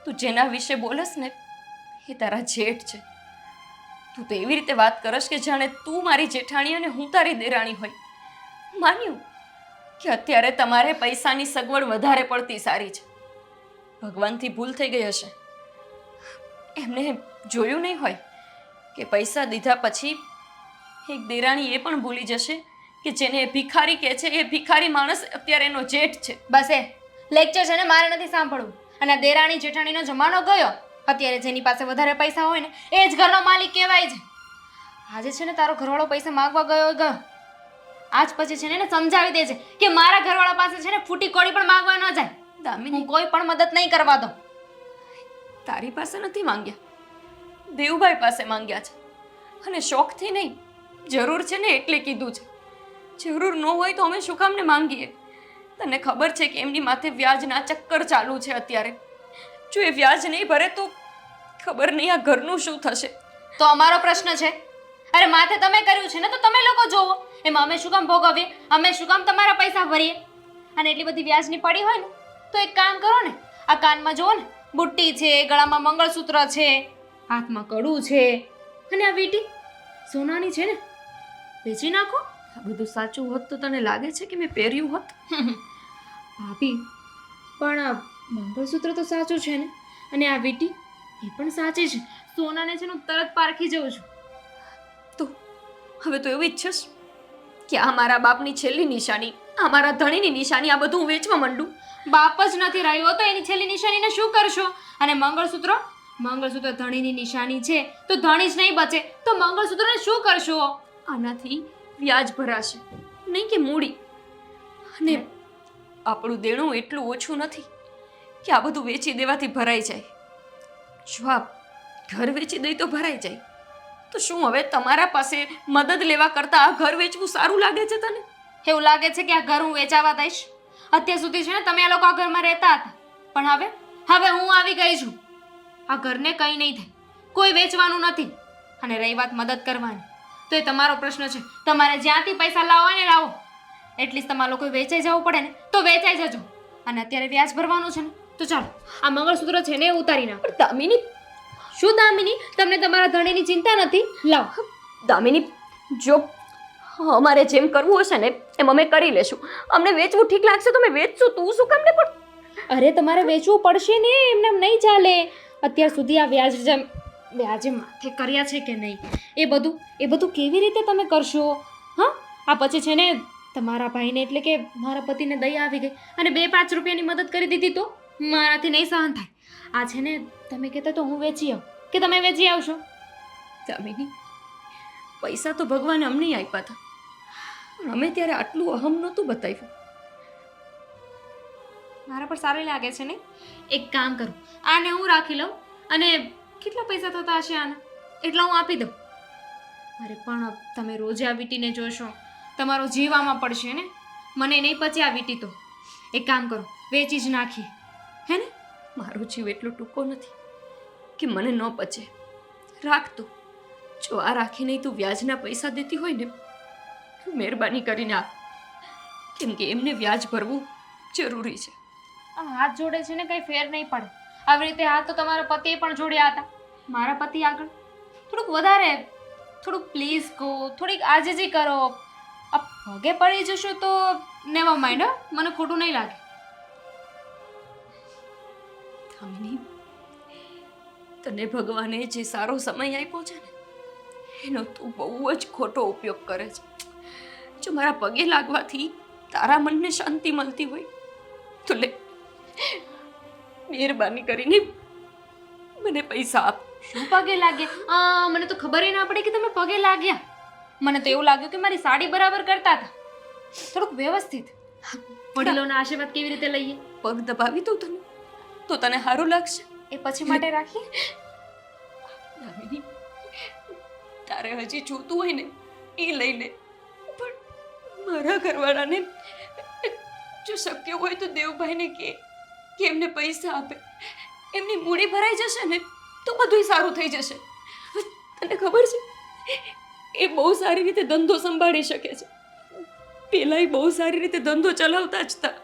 તું જેના વિશે બોલસ ને એ તારા જેઠ છે. તું તો એવી રીતે વાત કરસ કે જાણે તું મારી જેઠાણી અને હું તારી દેરાણી હોય. માન્યું કે અત્યારે તમારે પૈસાની સગવડ વધારે પડતી સારી છે. ભગવાનથી ભૂલ થઈ ગઈ હશે. એમને જોયું નહીં હોય કે પૈસા દીધા પછી એક દેરાણી એ પણ ભૂલી જશે કે જેને એ ભિખારી કહે છે એ ભિખારી માણસ અત્યારે એનો જેઠ છે. બસ એ લેક્ચર છે ને મારે નથી સાંભળવું. અને આ દેરાણી જેઠાણીનો જમાનો ગયો. અત્યારે જેની પાસે વધારે પૈસા હોય ને એ જ ઘરનો માલિક કહેવાય છે. આજે છે ને તારો ઘરવાળો પૈસા માંગવા ગયો. આજ પછી છે ને એને સમજાવી દેજે કે મારા ઘરવાળા પાસે છે ને ફૂટી કોડી પણ માંગવા ન જાય. દામિની, હું કોઈ પણ મદદ નહીં કરવા દઉં. તારી પાસે નથી માંગ્યા, દેવભાઈ પાસે માંગ્યા છે. અને શોખથી નહીં, જરૂર છે ને એટલે કીધું છે. જરૂર ન હોય તો અમે શું કામને માંગીએ? તને ખબર છે કે એમની માથે વ્યાજના ચક્કર ચાલુ છે અત્યારે. જો એ વ્યાજ નહીં ભરે તો ખબર નહીં આ ઘરનું શું થશે. તો અમારો પ્રશ્ન છે. અરે માથે તમે કર્યું છે ને તો તમે લોકો જોવો. એમાં અમે શું કામ ભોગવીએ? અમે શું કામ તમારા પૈસા ભરીએ? અને એટલી બધી વ્યાજની પડી હોય ને તો એક કામ કરો ને, આ કાનમાં જુઓ ને, બુટ્ટી છે, ગળામાં મંગળસૂત્ર છે, હાથમાં કડું છે, અને આ વીંટી સોનાની છે ને, વેચી નાખો. આ બધું સાચું હોત તો તને લાગે છે કે મેં પહેર્યું હોત? ભાભી પણ આ મંગળસૂત્ર તો સાચું છે ને, અને આ વીંટી એ પણ સાચી છે. સોનાને છે ને હું તરત પારખી જઉં છું. તો હવે તો એવું ઈચ્છસ કે આ મારા બાપની છેલ્લી નિશાની, આ મારા ધણીની નિશાની, આ બધું હું વેચવા માંડું? બાપ જ નથી રહ્યો તો એની છેલ્લી નિશાનીને શું કરશો? અને મંગળસૂત્ર ધણીની નિશાની છે તો ધણી જ નહીં બચે તો મંગળસૂત્રને શું કરશો? આનાથી વ્યાજ ભરાશે, નહીં કે મૂડી. અને આપણું દેણું એટલું ઓછું નથી કે આ બધું વેચી દેવાથી ભરાઈ જાય. જો આ ઘર વેચી દઈ તો ભરાઈ જાય, તો શું હવે તમારા પાસે મદદ લેવા કરતાં આ ઘર વેચવું સારું લાગે છે તને? એવું લાગે છે કે આ ઘર હું વેચાવા દઈશ? અત્યાર સુધી છે ને તમે આ લોકો આ ઘરમાં રહેતા હતા, પણ હવે હું આવી ગઈ છું. આ ઘરને કંઈ નહીં થાય, કોઈ વેચવાનું નથી. અને રહી વાત મદદ કરવાની, તો એ તમારો પ્રશ્ન છે. તમારે જ્યાંથી પૈસા લાવો ને લાવો, એટલીસ્ટ તમારા લોકો વેચાઈ જવું પડે ને તો વેચાઈ જજો. અને અત્યારે વ્યાજ ભરવાનું છે ને, તો ચાલો આ મંગળસૂત્ર છે ને એ ઉતારી નાખો. પણ દામિની, શું દામિની, તમને તમારા ધણીની ચિંતા નથી? લાવો. દામિની, જો અમારે જેમ કરવું હશે ને એમ અમે કરી લેશું. અમને વેચવું ઠીક લાગશે તો અમે વેચશું. તું શું કામ ને? પણ અરે તમારે વેચવું પડશે ને, એમને એમ નહીં ચાલે. અત્યાર સુધી આ વ્યાજે માથે કર્યા છે કે નહીં, એ બધું કેવી રીતે તમે કરશો? હા, આ પછી છે ને તમારા ભાઈને એટલે કે મારા પતિને દયા આવી ગઈ અને 2-5 રૂપિયાની મદદ કરી દીધી તો મારાથી નહીં સહન થાય. આ છે ને તમે કહેતા તો હું વેચી આવું કે તમે વેચી આવશો? દામિની, પૈસા તો ભગવાને અમને આપ્યા હતા, પણ અમે ત્યારે આટલું અહમ નહોતું બતાવ્યું. મારા પર સારું લાગે છે ને? એક કામ કરું, આને હું રાખી લઉં અને કેટલા પૈસા થતા હશે આના એટલા હું આપી દઉં. અરે પણ તમે રોજ આ વીંટીને જોશો, તમારો જીવ આમાં પડશે ને. મને નહીં પચે આ વીંટી તો. એક કામ કરો, વેચી જ નાખીએ, હે ને? મારો જીવ એટલો ટૂંકો નથી કે મને ન પચે. રાખ તું. જો આ રાખીને તું વ્યાજના પૈસા દેતી હોય ને, મહેરબાની કરીને આપ, કેમ કે એમને વ્યાજ ભરવું જરૂરી છે. આ હાથ જોડે છે ને કંઈ ફેર નહીં પડે. આવી રીતે હાથ તો તમારા પતિએ પણ જોડ્યા હતા. મારા પતિ આગળ થોડુંક પ્લીઝ કહો, થોડીક આજીજી કરો. આ પગે પડી જશો તો નેવર માઇન્ડ, મને ખોટું નહીં લાગે. દામિની, તને ભગવાને જે સારો સમય આપ્યો છે ને એનો તું બહુ જ ખોટો ઉપયોગ કરે છે. જો મારા પગે લાગવાથી તારા મનને શાંતિ મળતી હોય તો લે, મહેરબાની કરીને મને પૈસા આપ. શું પગે લાગ્યા? મને તો ખબર ના પડી કે તમે પગે લાગ્યા. મને તો એવું લાગ્યું કે મારી સાડી બરાબર કરતા હતા. થોડુંક વ્યવસ્થિત. વડીલોના આશીર્વાદ કેવી રીતે લઈએ? પગ દબાવી દઉં તને તો તને સારું લાગશે? એ પછી માટે રાખીએ. દામિની, તારે હજી જોતું હોય ને એ લઈ લે, પણ મારા ઘરવાળાને જો શક્ય હોય તો દેવભાઈને કે એમને પૈસા આપે. એમની મૂડી ભરાઈ જશે ને તો બધું સારું થઈ જશે. તને ખબર છે, એ બહુ સારી રીતે ધંધો સંભાળી શકે છે. પહેલાં એ બહુ સારી રીતે ધંધો ચલાવતા જ હતા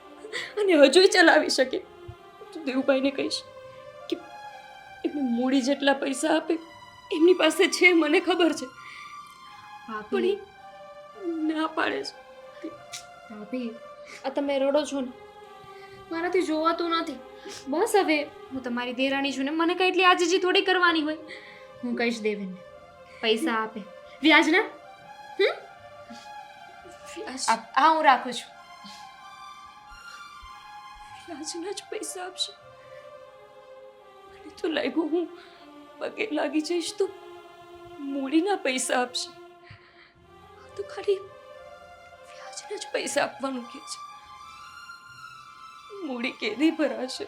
અને હજુય ચલાવી શકે. તું દેવભાઈને કહીશ કે એમને મૂડી જેટલા પૈસા આપે. એમની પાસે છે, મને ખબર છે, પણ ભાભી, એ ના પાડે છે. ભાભી, આ તમે રડો છો ને, મારાથી જોવાતું નથી. બસ હવે હું તમારી દેરાણી છું ને, મને કઈ એટલી આજીજી થોડી કરવાની હોય. હું કહીશ દેવેનને પૈસા આપે વ્યાજના. વ્યાજ આ હું રાખું છું. વ્યાજના જ પૈસા આપશે? મને તો લાગ્યું હું પગે લાગી જઈશ તો મૂડીના પૈસા આપશે. આ તો ખાલી વ્યાજના જ પૈસા આપવાનું કહે છે. મૂડી કેદી ભરાશે?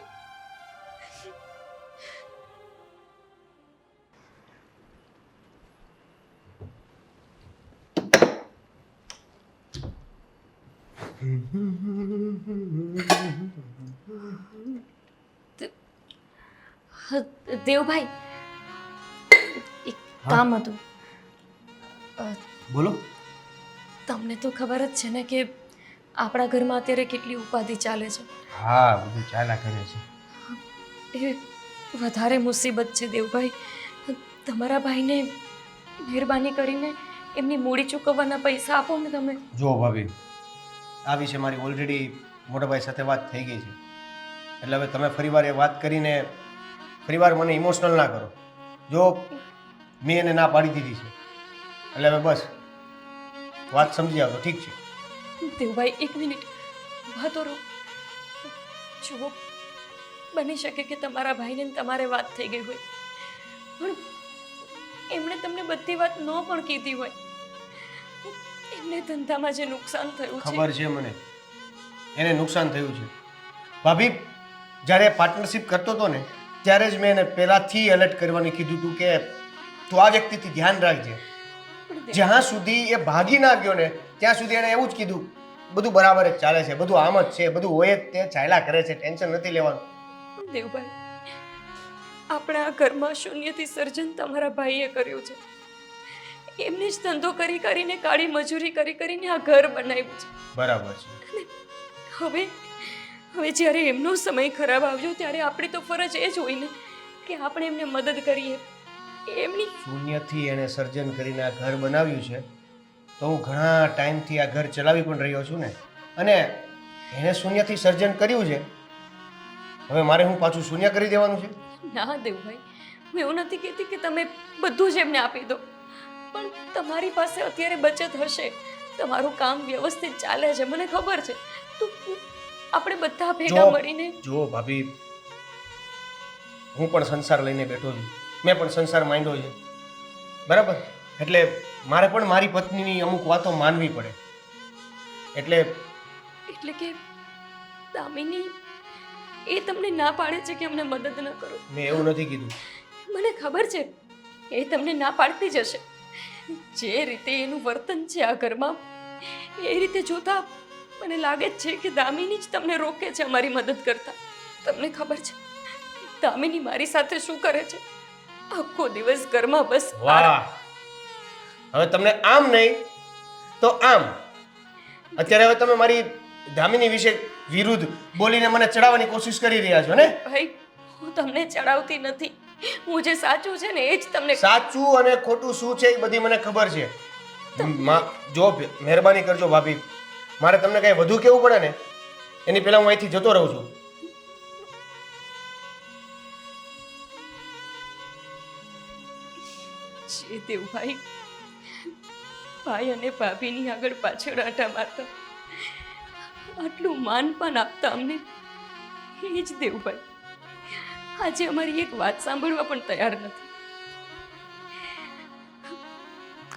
દેવભાઈ, એક કામ હતું. બોલો. તમને તો ખબર જ છે ને કે આપણા ઘરમાં અત્યારે કેટલી ઉપાધિ ચાલે છે. હા, બધું ચાલ્યા કરે છે. એ વધારે મુસીબત છે દેવભાઈ. તમારા ભાઈને મહેરબાની કરીને એમની મૂડી ચૂકવવાના પૈસા આપો ને તમે. જો ભાભી, આ વિશે મારી ઓલરેડી મોટાભાઈ સાથે વાત થઈ ગઈ છે, એટલે હવે તમે ફરીવાર એ વાત કરીને ફરીવાર મને ઇમોશનલ ના કરો. જો મેં એને ના પાડી દીધી છે, એટલે હવે બસ વાત સમજી આવતો. ઠીક છે દેવભાઈ, એક મિનિટ ઊભા તો રહો. જુઓ, બની શકે કે તમારા ભાઈને ને તમારે વાત થઈ ગઈ હોય, પણ એમણે તમને બધી વાત ન પણ કીધી હોય. એમને ધંધામાં જે નુકસાન થયું છે ખબર છે મને, એને નુકસાન થયું છે. ભાભી, જ્યારે પાર્ટનરશિપ કરતો હતો ને ત્યારે જ મેં એને પહેલાંથી એલર્ટ કરવાની કીધું હતું કે તું આ વ્યક્તિથી ધ્યાન રાખજે. પણ જ્યાં સુધી એ ભાગી ના ગયો ને ત્યાં સુધી એણે એવું જ કીધું બધું બરાબર જ ચાલે છે, બધું આમ જ છે, બધું હોય જ તે ચાલ્યા કરે છે, ટેન્શન નથી લેવાનું. દેવભાઈ, આપણા આ ઘરમાં શૂન્યથી સર્જન તમારા ભાઈએ કર્યું છે. એમને જ ધંધો કરી કરીને કાળી મજૂરી કરી કરીને આ ઘર બનાવ્યું છે. બરાબર છે. હવે હવે જ્યારે એમનો સમય ખરાબ આવ્યો ત્યારે આપણી તો ફરજ એ જ હોય ને કે આપણે એમને મદદ કરીએ. એમની શૂન્યથી એણે સર્જન કરીને આ ઘર બનાવ્યું છે, તો હું ઘણા ટાઈમથી આ ઘર ચલાવી પણ રહ્યો છું ને. અને એણે શૂન્યથી સર્જન કર્યું છે, હવે મારે હું પાછું શૂન્ય કરી દેવાનું છે? ના દેવભાઈ, હું એવું નથી કહેતી કે તમે બધું જ એમને આપી દો, પણ તમારી પાસે અત્યારે બચત હશે, તમારું કામ વ્યવસ્થિત ચાલે છે, મને ખબર છે, તો આપણે બધા ભેગા મળીને. જો ભાભી, હું પણ સંસાર લઈને બેઠો છું, મેં પણ સંસાર માંડ્યો છે, બરાબર? એટલે મારે પણ મારી પત્નીની અમુક વાતો માનવી પડે. એટલે કે દામિની એ તમને ના પાડે છે કે અમને મદદ ન કરો? મેં એવું નથી કીધું. મને ખબર છે એ તમને ના પાડતી જ હશે. જે રીતે એનું વર્તન છે આ ઘરમાં, એ રીતે જોતા મને લાગે જ છે કે દામિની જ તમને રોકે છે અમારી મદદ કરતા. તમને ખબર છે દામિની મારી સાથે શું કરે છે? આખો દિવસ ઘરમાં બસ વાહ, હવે તમને આમ નહીં તો આમ. અત્યારે હવે તમે મારી દામિની વિશે વિરુદ્ધ બોલીને મને ચડાવવાની કોશિશ કરી રહ્યા છો ને? ભાઈ, હું તમને ચડાવતી નથી, હું જે સાચું છે ને એ જ તમને. સાચું અને ખોટું શું છે એ બધી મને ખબર છે. જો મહેરબાની કરજો ભાભી, મારે તમને કઈ વધુ કેવું પડે ને એની પહેલા હું અહીંથી જતો રહું છું. જે દેવભાઈ ભાઈ અને ભાભીની આગળ પાછળ આટા મારતા, આટલું માન પણ આપતા અમને, એ જ દેવભાઈ આજે અમારી એક વાત સાંભળવા પણ તૈયાર નથી.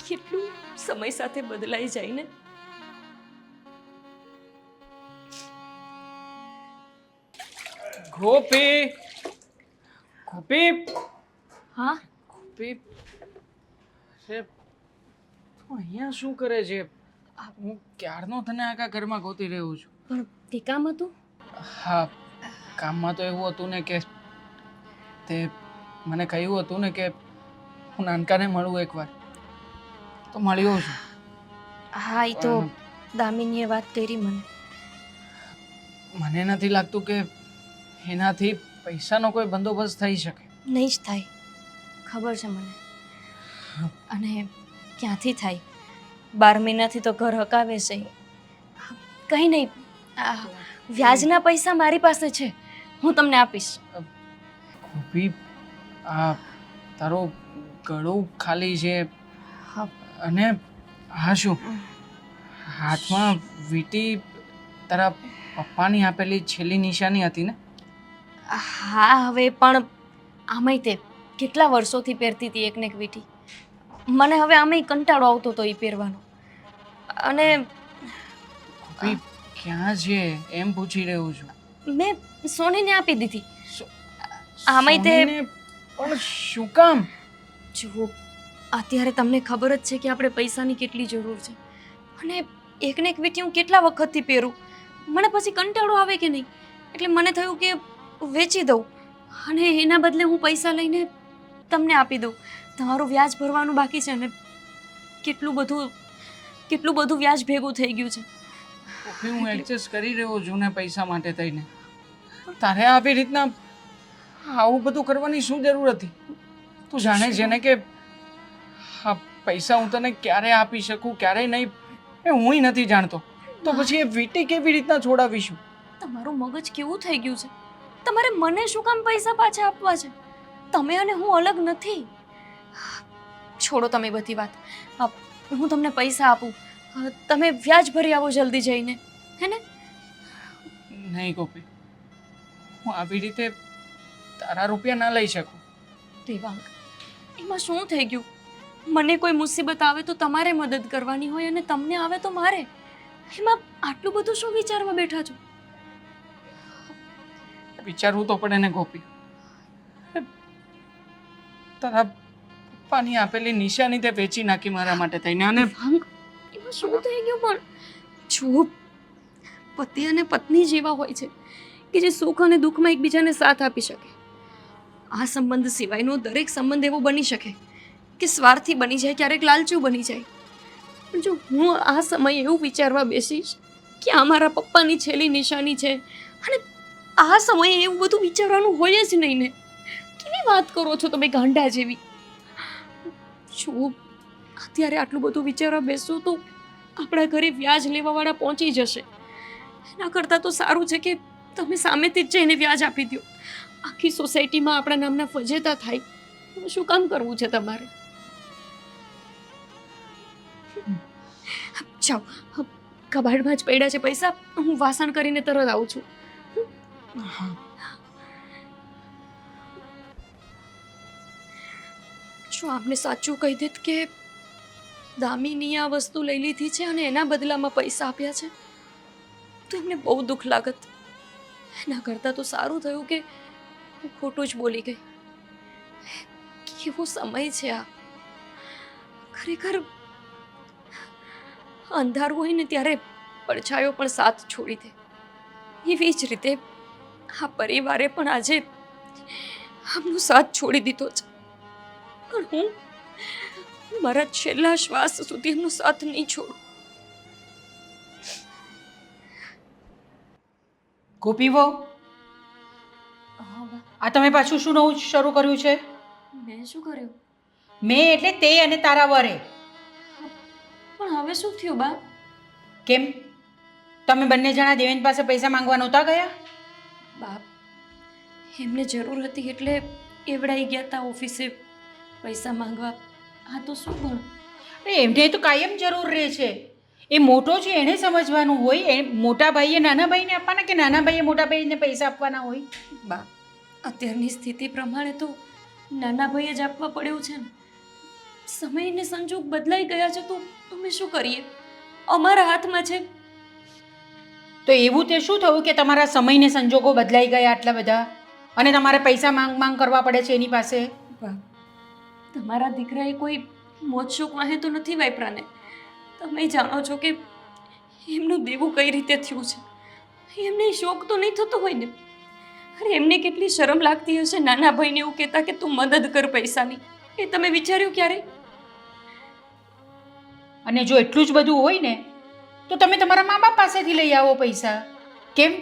કેટલું સમય સાથે બદલાઈ જાય ને. ગોપી, ગોપી, હા ગોપી, અરે તું અહીંયા શું કરે છે? હું ક્યારનો તને આખા ઘરમાં ગોતી રહ્યો છું. પણ તે કામ હતું? હા, કામમાં તો એવું હતું ને કે તે મને કહ્યું હતું ને કે હું નાનકાને મળું એકવાર, તો મળ્યો છું. હા, એ તો દામિનીએ વાત કરી મને. મને નથી લાગતું કે એનાથી પૈસાનો કોઈ બંદોબસ્ત થઈ શકે. નહીં જ થાય, ખબર છે મને. અને ક્યાંથી થાય? 12 મહિનાથી તો ઘર હકાવે છે. કંઈ નહીં, વ્યાજના પૈસા મારી પાસે છે, હું તમને આપીશ. ગોપી, આ તારો ગળું ખાલી છે અને હા શું હાથમાં વીંટી તારા પપ્પાની આપેલી છેલ્લી નિશાની હતી ને? હા, હવે પણ આમાંય તે કેટલા વર્ષોથી પહેરતી હતી એકને એક વીંટી. મને હવે આમાંય કંટાળો આવતો હતો એ પહેરવાનો. અને ગોપી, ક્યાં છે એમ પૂછી રહ્યો છું. મેં સોનીને આપી દીધી. આમાંય તે સોનીને પણ શું કામ? જુઓ, અત્યારે તમને ખબર જ છે કે આપણે પૈસાની કેટલી જરૂર છે, અને એકને એક વીંટી હું કેટલા વખતથી પહેરું, મને પછી કંટાળો આવે કે નહીં, એટલે મને થયું કે વેચી દઉં અને એના બદલે હું પૈસા લઈને તમને આપી દઉં. તમારું વ્યાજ ભરવાનું બાકી છે ને કેટલું બધું વ્યાજ ભેગું થઈ ગયું છે. ગોપી, હું એડજસ્ટ કરી રહ્યો છું ને પૈસા માટે થઈને. તારે આવી રીતના આવું બધું કરવાની શું જરૂર હતી? તું જાણે છે ને કે હા, પૈસા હું તને ક્યારે આપી શકું ક્યારે નહીં એ હુંય નથી જાણતો, તો પછી એ વીંટી કેવી રીતના છોડાવીશું? તમારું મગજ કેવું થઈ ગયું છે? તમારે મને શું કામ પૈસા પાછા આપવા છે? તમે અને હું અલગ નથી. છોડો તમે બધી વાત. હું તમને પૈસા આપું, તમે વ્યાજ ભરી આવો જલ્દી જઈને, હે ને? નહીં ગોપી, હું આવી રીતે તારા રૂપિયા ના લઈ શકું. દેવાંગ, એમાં શું થઈ ગયું? મને કોઈ મુસીબત આવે તો તમારે મદદ કરવાની હોય અને તમને આવે તો મારે. એમાં આટલું બધું શું વિચારવા બેઠા છો? વિચારવું તો પડે ને ગોપી. તારા પપ્પાની આપેલી નિશાની તે વેચી નાખી મારા માટે થઈને. અને એમાં શું થઈ ગયું? પણ જો પતિ અને પત્ની જેવા હોય છે કે જે સુખ અને દુઃખમાં એકબીજાને સાથ આપી શકે. આ સંબંધ સિવાયનો દરેક સંબંધ એવો બની શકે કે સ્વાર્થી બની જાય, ક્યારેક લાલચુ બની જાય. પણ જો હું આ સમયે એવું વિચારવા બેસીશ કે આ મારા પપ્પાની છેલ્લી નિશાની છે, અને આ સમયે એવું બધું વિચારવાનું હોય જ નહીં ને, કેવી વાત કરો છો તમે ગાંડા જેવી? જો અત્યારે આટલું બધું વિચારવા બેસું તો આપણા ઘરે વ્યાજ લેવાવાળા પહોંચી જશે. એના કરતાં તો સારું છે કે તમે સામેથી જ જઈને વ્યાજ આપી દો. આખી સોસાયટીમાં આપણા નામના ફજેતા થાય. શું કામ કરવું છે તમારે? જાઓ, કબાટમાં જ પડ્યા છે પૈસા, હું વાસણ કરીને તરત આવું છું. જો આપને સાચું કહી દેત કે દામિની આ વસ્તુ લઈ લીધી છે અને એના બદલામાં પૈસા આપ્યા છે તો એમને બહુ દુઃખ લાગત. એના કરતાં તો સારું થયું કે હું ખોટું જ બોલી ગઈ. કેવો સમય છે આ! ખરેખર અંધારું હોય ને ત્યારે પડછાયો પણ સાથ છોડી દે. એવી જ રીતે આ પરિવારે પણ આજે આમનો સાથ છોડી દીધો છે. પણ હું મારા છેલ્લા શ્વાસ સુધી એમનો સાથ નહીં છોડું. ગોપી વહુ, આ તમે પાછું શું નવું શરૂ કર્યું છે? મેં શું કર્યું? મેં એટલે તે અને તારા વરે. પણ હવે શું થયું બા? કેમ તમે બંને જણા દેવેન પાસે પૈસા માંગવા નહોતા ગયા? બાપ, એમને જરૂર હતી એટલે એવડાઈ ગયા હતા ઓફિસે પૈસા માંગવા. આ તો શું પણ એમને તો કાયમ જરૂર રહે છે. એ મોટો છે, એણે સમજવાનું હોય. એ મોટા ભાઈએ નાના ભાઈને આપવાના કે નાના ભાઈએ મોટા ભાઈને પૈસા આપવાના હોય? બા, અત્યારની સ્થિતિ પ્રમાણે તો નાના ભાઈએ જ આપવા પડ્યું છે ને. સમય ને સંજોગ બદલાઈ ગયા છે તો અમે શું કરીએ? અમારા હાથમાં છે. તો એવું તે શું થયું કે તમારા સમયને સંજોગો બદલાઈ ગયા આટલા બધા અને તમારે પૈસા માંગ કરવા પડે છે એની પાસે? બા, તમારા દીકરાએ કોઈ મોજશોખ વાહે તો નથી વાપરા ને. તમે જાણો છો કે એમનું દેવું કઈ રીતે થયું છે. એમને શોખ તો નહીં થતો હોય ને. અરે એમને કેટલી શરમ લાગતી હશે નાના ભાઈને એવું કહેતા કે તું મદદ કર પૈસાની. એ તમે વિચાર્યું ક્યારે? અને જો એટલું જ બધું હોય ને તો તમે તમારા મા બાપ પાસેથી લઈ આવો પૈસા. કેમ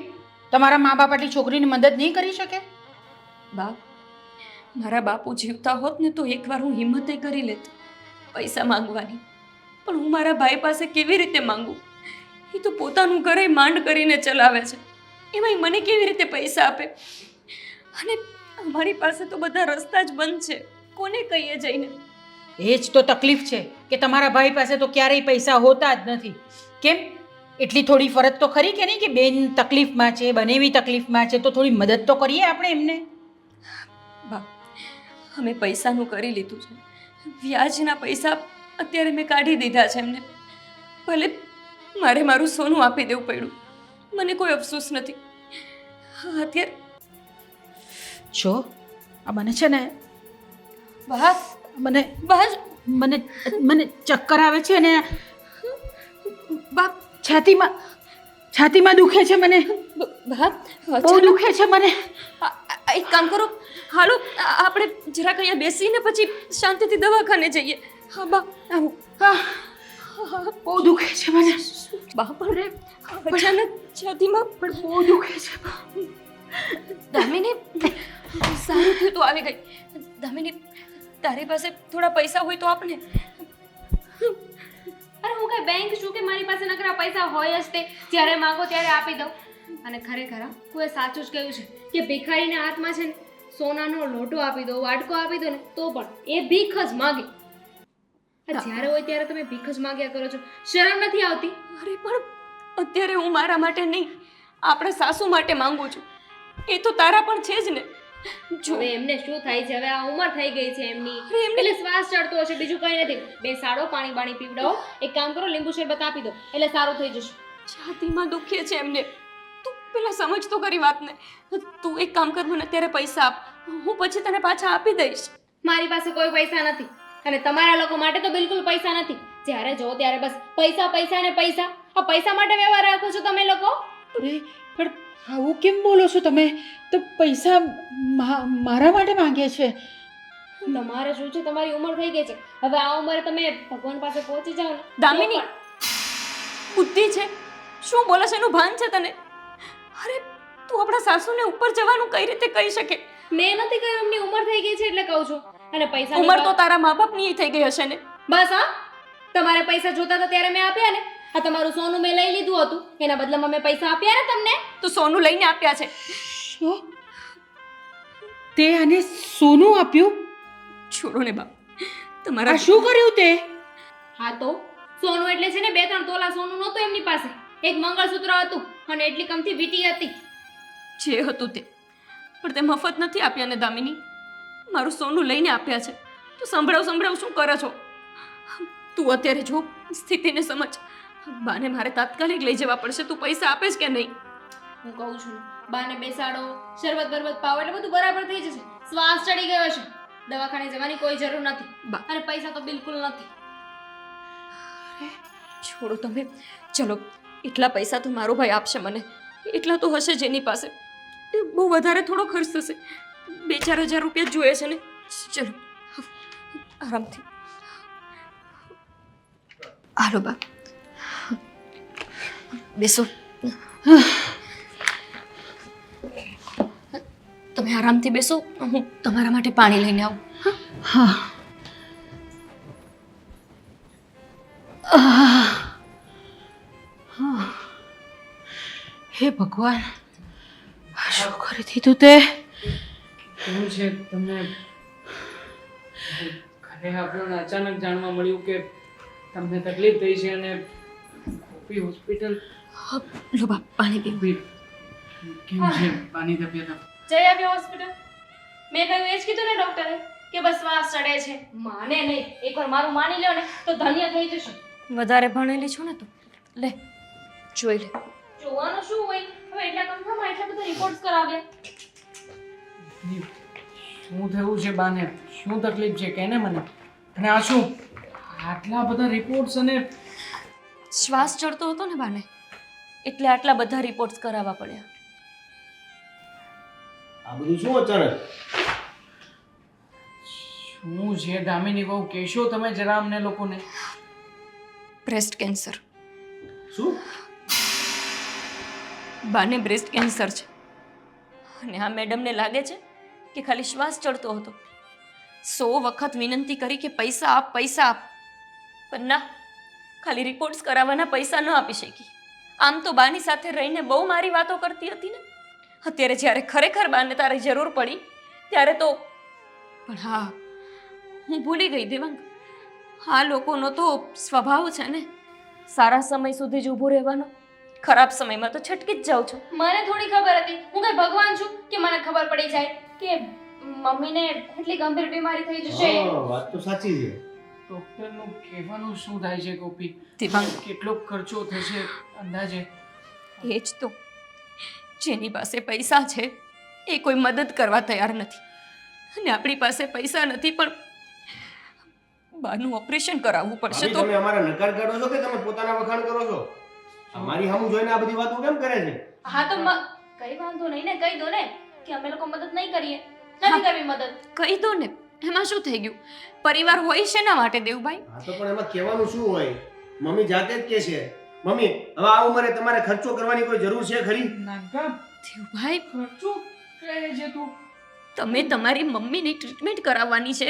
તમારા મા બાપ આટલી છોકરીની મદદ નહીં કરી શકે? બા, મારા બાપુ જીવતા હોત ને તો એકવાર હું હિંમતે કરી લેત પૈસા માંગવાની. પણ હું મારા ભાઈ પાસે કેવી રીતે માંગું? એ તો પોતાનું ઘરે માંડ કરીને ચલાવે છે, એમાંય મને કેવી રીતે પૈસા આપે? અને અમારી પાસે તો બધા રસ્તા જ બંધ છે. કોને કહીએ જઈને? એ જ તો તકલીફ છે કે તમારા ભાઈ પાસે તો ક્યારેય પૈસા હોતા જ નથી. કેમ એટલી થોડી ફરજ તો ખરી કે નહીં કે બેન તકલીફમાં છે, બનેવી તકલીફમાં છે, તો થોડી મદદ તો કરીએ આપણે એમને. બા, અમે પૈસાનું કરી લીધું છે. વ્યાજના પૈસા અત્યારે મેં કાઢી દીધા છે એમને. ભલે મારે મારું સોનું આપી દેવું પડ્યું, મને કોઈ અફસોસ નથી. અત્યારે જો આ મને છે ને બા, મને બા, મને મને ચક્કર આવે છે અને બા, છાતીમાં દુખે છે મને. બા, બહુ દુખે છે મને. એક કામ કરો, હાલો આપણે જરાક અહીંયા બેસીને પછી શાંતિથી દવાખાને જઈએ. હા બા, આવું. બહુ દુખે છે મને. બા, પણ અચાનક છાતીમાં પણ બહુ દુખે છે. દામિની, સારું થયું તું આવી ગઈ. દામિની, તારી પાસે થોડા પૈસા હોય તો આપને. અરે હું કઈ બેંક છું કે મારી પાસે નકરા પૈસા હોય જ તે જ્યારે માંગો ત્યારે આપી દઉં. અને ખરેખર કોઈ સાચું જ કહ્યું છે કે ભિખારીના હાથમાં છે ને સોનાનો લોટો આપી દો, વાટકો આપી દો ને તો પણ એ ભીખ જ માગે. જ્યારે હોય ત્યારે તમે ભીખ જ માગ્યા કરો છો. શરમ નથી આવતી? અરે પણ અત્યારે હું મારા માટે નહીં, આપણા સાસુ માટે માંગુ છું. એ તો તારા પણ છે જ ને. જો હવે એમને શું થાય છે? હવે આ ઉંમર થઈ ગઈ છે એમની, અરે એમને એટલે શ્વાસ ચડતો હશે, બીજું કંઈ નથી. બેસાડો, પાણી બાણી પીવડાવો. એક કામ કરો, લીંબુ શરબત આપી દો એટલે સારું થઈ જશે. છાતીમાં દુખે છે એમને. તું પેલા સમજ તો કરી વાતને. તું એક કામ કર, મને અત્યારે પૈસા આપ, હું પછી તને પાછા આપી દઈશ. મારી પાસે કોઈ પૈસા નથી અને તમારા લોકો માટે તો બિલકુલ પૈસા નથી. જ્યારે જો ત્યારે બસ પૈસા પૈસા ને પૈસા. આ પૈસા માટે વ્યવહાર રાખો છો તમે લોકો. અરે પણ આવું કેમ બોલો છો તમે? તો પૈસા મારા માટે માંગે છે. તમારે શું છે, તમારી ઉંમર થઈ ગઈ છે. હવે આ ઉંમરે તમે ભગવાન પાસે પહોંચી જાઓ ને તો દામિની, પણ- બુદ્ધિ છે? શું બોલે છે એનું ભાન છે તને? અરે તું આપણા સાસુને ઉપર જવાનું કઈ રીતે કહી શકે? મેં નથી કહ્યું એમની ઉંમર થઈ ગઈ છે એટલે કહું છું. અને પૈસા ઉંમર તો તારા મા બાપની થઈ ગઈ હશે ને. બસ હા, તમારે પૈસા જોતા હતા ત્યારે મેં આપ્યા ને. આ તમારું સોનું મેં લઈ લીધું હતું, એના બદલામાં મેં પૈસા આપ્યા ને તમને. તો સોનું લઈને આપ્યા છે. શું? તે આને સોનું આપ્યું? છોડો ને બાપ, આ તમારા શું કર્યું તે? હા તો સોનું એટલે છે ને 2-3 તોલા સોનું નહોતું એમની પાસે. એક મંગળસૂત્ર હતું અને એટલી કમથી વીંટી હતી. જે હતું તે, પણ તે મફત નથી આપ્યા ને દામિની. મારું સોનું લઈને આપ્યા છે. તું સંભળાવ શું કરે છો? તું અત્યારે જો સ્થિતિને સમજ. બાને મારે તાત્કાલિક લઈ જવા પડશે. તું પૈસા આપેશ કે નહીં? હું કહું છું, બાને બેસાડો, શરબત બરબત પાવો એટલે બધું બરાબર થઈ જશે. શ્વાસ ચડી ગયો છે, દવાખાને જવાની કોઈ જરૂર નથી. બા અને પૈસા તો બિલકુલ નથી. છોડો તમે. ચલો, એટલા પૈસા તો મારો ભાઈ આપશે મને. એટલા તો હશે જેની પાસે. એ બહુ વધારે થોડો ખર્ચ થશે. 2-4 હજાર રૂપિયા જ જોઈએ છે ને. ચલો આરામથી. હાલો બા, બેસો. તમે આરામથી બેસો, હું તમારા માટે પાણી લઈને આવું. હા. હે ભગવાન, આ શું કરી દીધું તે? કેમ છે તમને? ઘરે આપણને અચાનક જાણવા મળ્યું કે તમને તકલીફ થઈ છે અને ગોપી હોસ્પિટલ. લો બા, પાણી પીવું. કેમ છે પાણી તબિયત? જઈ આવ્યો હોસ્પિટલ. મેં કહ્યું એ જ કીધું ને ડોક્ટરે કે બસ શ્વાસ ચડે છે. માને નહીં, એકવાર મારું માની લ્યો ને તો ધન્ય થઈ જશે. વધારે ભણેલી છો ને તું. લે, જોઈ લે. જોવાનું શું હોય? હવે એટલા કંઠામાં એટલા બધા રિપોર્ટ્સ કરાવ્યા. શું થયું છે બાને? શું તકલીફ છે કેને મને? અને આ શું આટલા બધા રિપોર્ટ્સ? અને શ્વાસ ચડતો હતો ને બાને, એટલે આટલા બધા રિપોર્ટ્સ કરાવવા પડ્યા. આ બધું શું અચાનક? શું છે દામિની બહુ કહેશો તમે જરા અમને લોકોને? Breast cancer. શું? બાને બ્રેસ્ટ કેન્સર છે. અને આ મેડમને લાગે છે કે ખાલી શ્વાસ ચડતો હતો. 100 વખત વિનંતી કરી કે પૈસા આપ, પૈસા આપ, પણ ના, ખાલી રિપોર્ટ્સ કરાવવાના પૈસા ન આપી શકી. આમ તો બાની સાથે રહીને બહુ મારી વાતો કરતી હતી ને. અત્યારે જ્યારે ખરેખર બાને તારી જરૂર પડી ત્યારે તો, પણ હા, હું ભૂલી ગઈ દેવાંગ. આ લોકોનો તો સ્વભાવ છે ને, સારા સમય સુધી જ ઊભું રહેવાનો, ખરાબ સમયમાં તો છટકી જ જાઉં છું. મને થોડી ખબર હતી. હું કઈ ભગવાન છું કે મને ખબર પડી જાય કે મમ્મીને એટલી ગંભીર બીમારી થઈ જશે. હા, વાત તો સાચી છે. ડોક્ટરનું કહેવાનું શું થાય છે ગોપી? દેવાંગ, કેટલો ખર્ચો થશે અંદાજે? એ જ તો, જેની પાસે પૈસા છે એ કોઈ મદદ કરવા તૈયાર નથી. અને આપણી પાસે પૈસા નથી, પણ બાનું ઓપરેશન કરાવવું પડશે ભાભી, તો. તમે અમારા નકાર કાઢો છો કે તમે પોતાના વખાણ કરો છો? અમારી સામું જોઈને આ બધી વાતો કેમ કરે છે? હા તો કઈ વાંધો નહીં ને, કહી દો ને કે અમે લોકો મદદ નહીં કરીએ. નથી કરવી મદદ. કહી દો ને, એમાં શું થઈ ગયું? પરિવાર હોય શેના માટે દેવભાઈ? હા તો પણ એમાં કહેવાનું શું હોય? મમ્મી જાતે જ કહે છે, મમ્મી હવે આ ઉંમરે તમારે ખર્ચો કરવાની કોઈ જરૂર છે ખરી? નાગા દેવભાઈ, ખર્ચો કહે છે તું? તમે તમારી મમ્મીની ટ્રીટમેન્ટ કરાવવાની છે,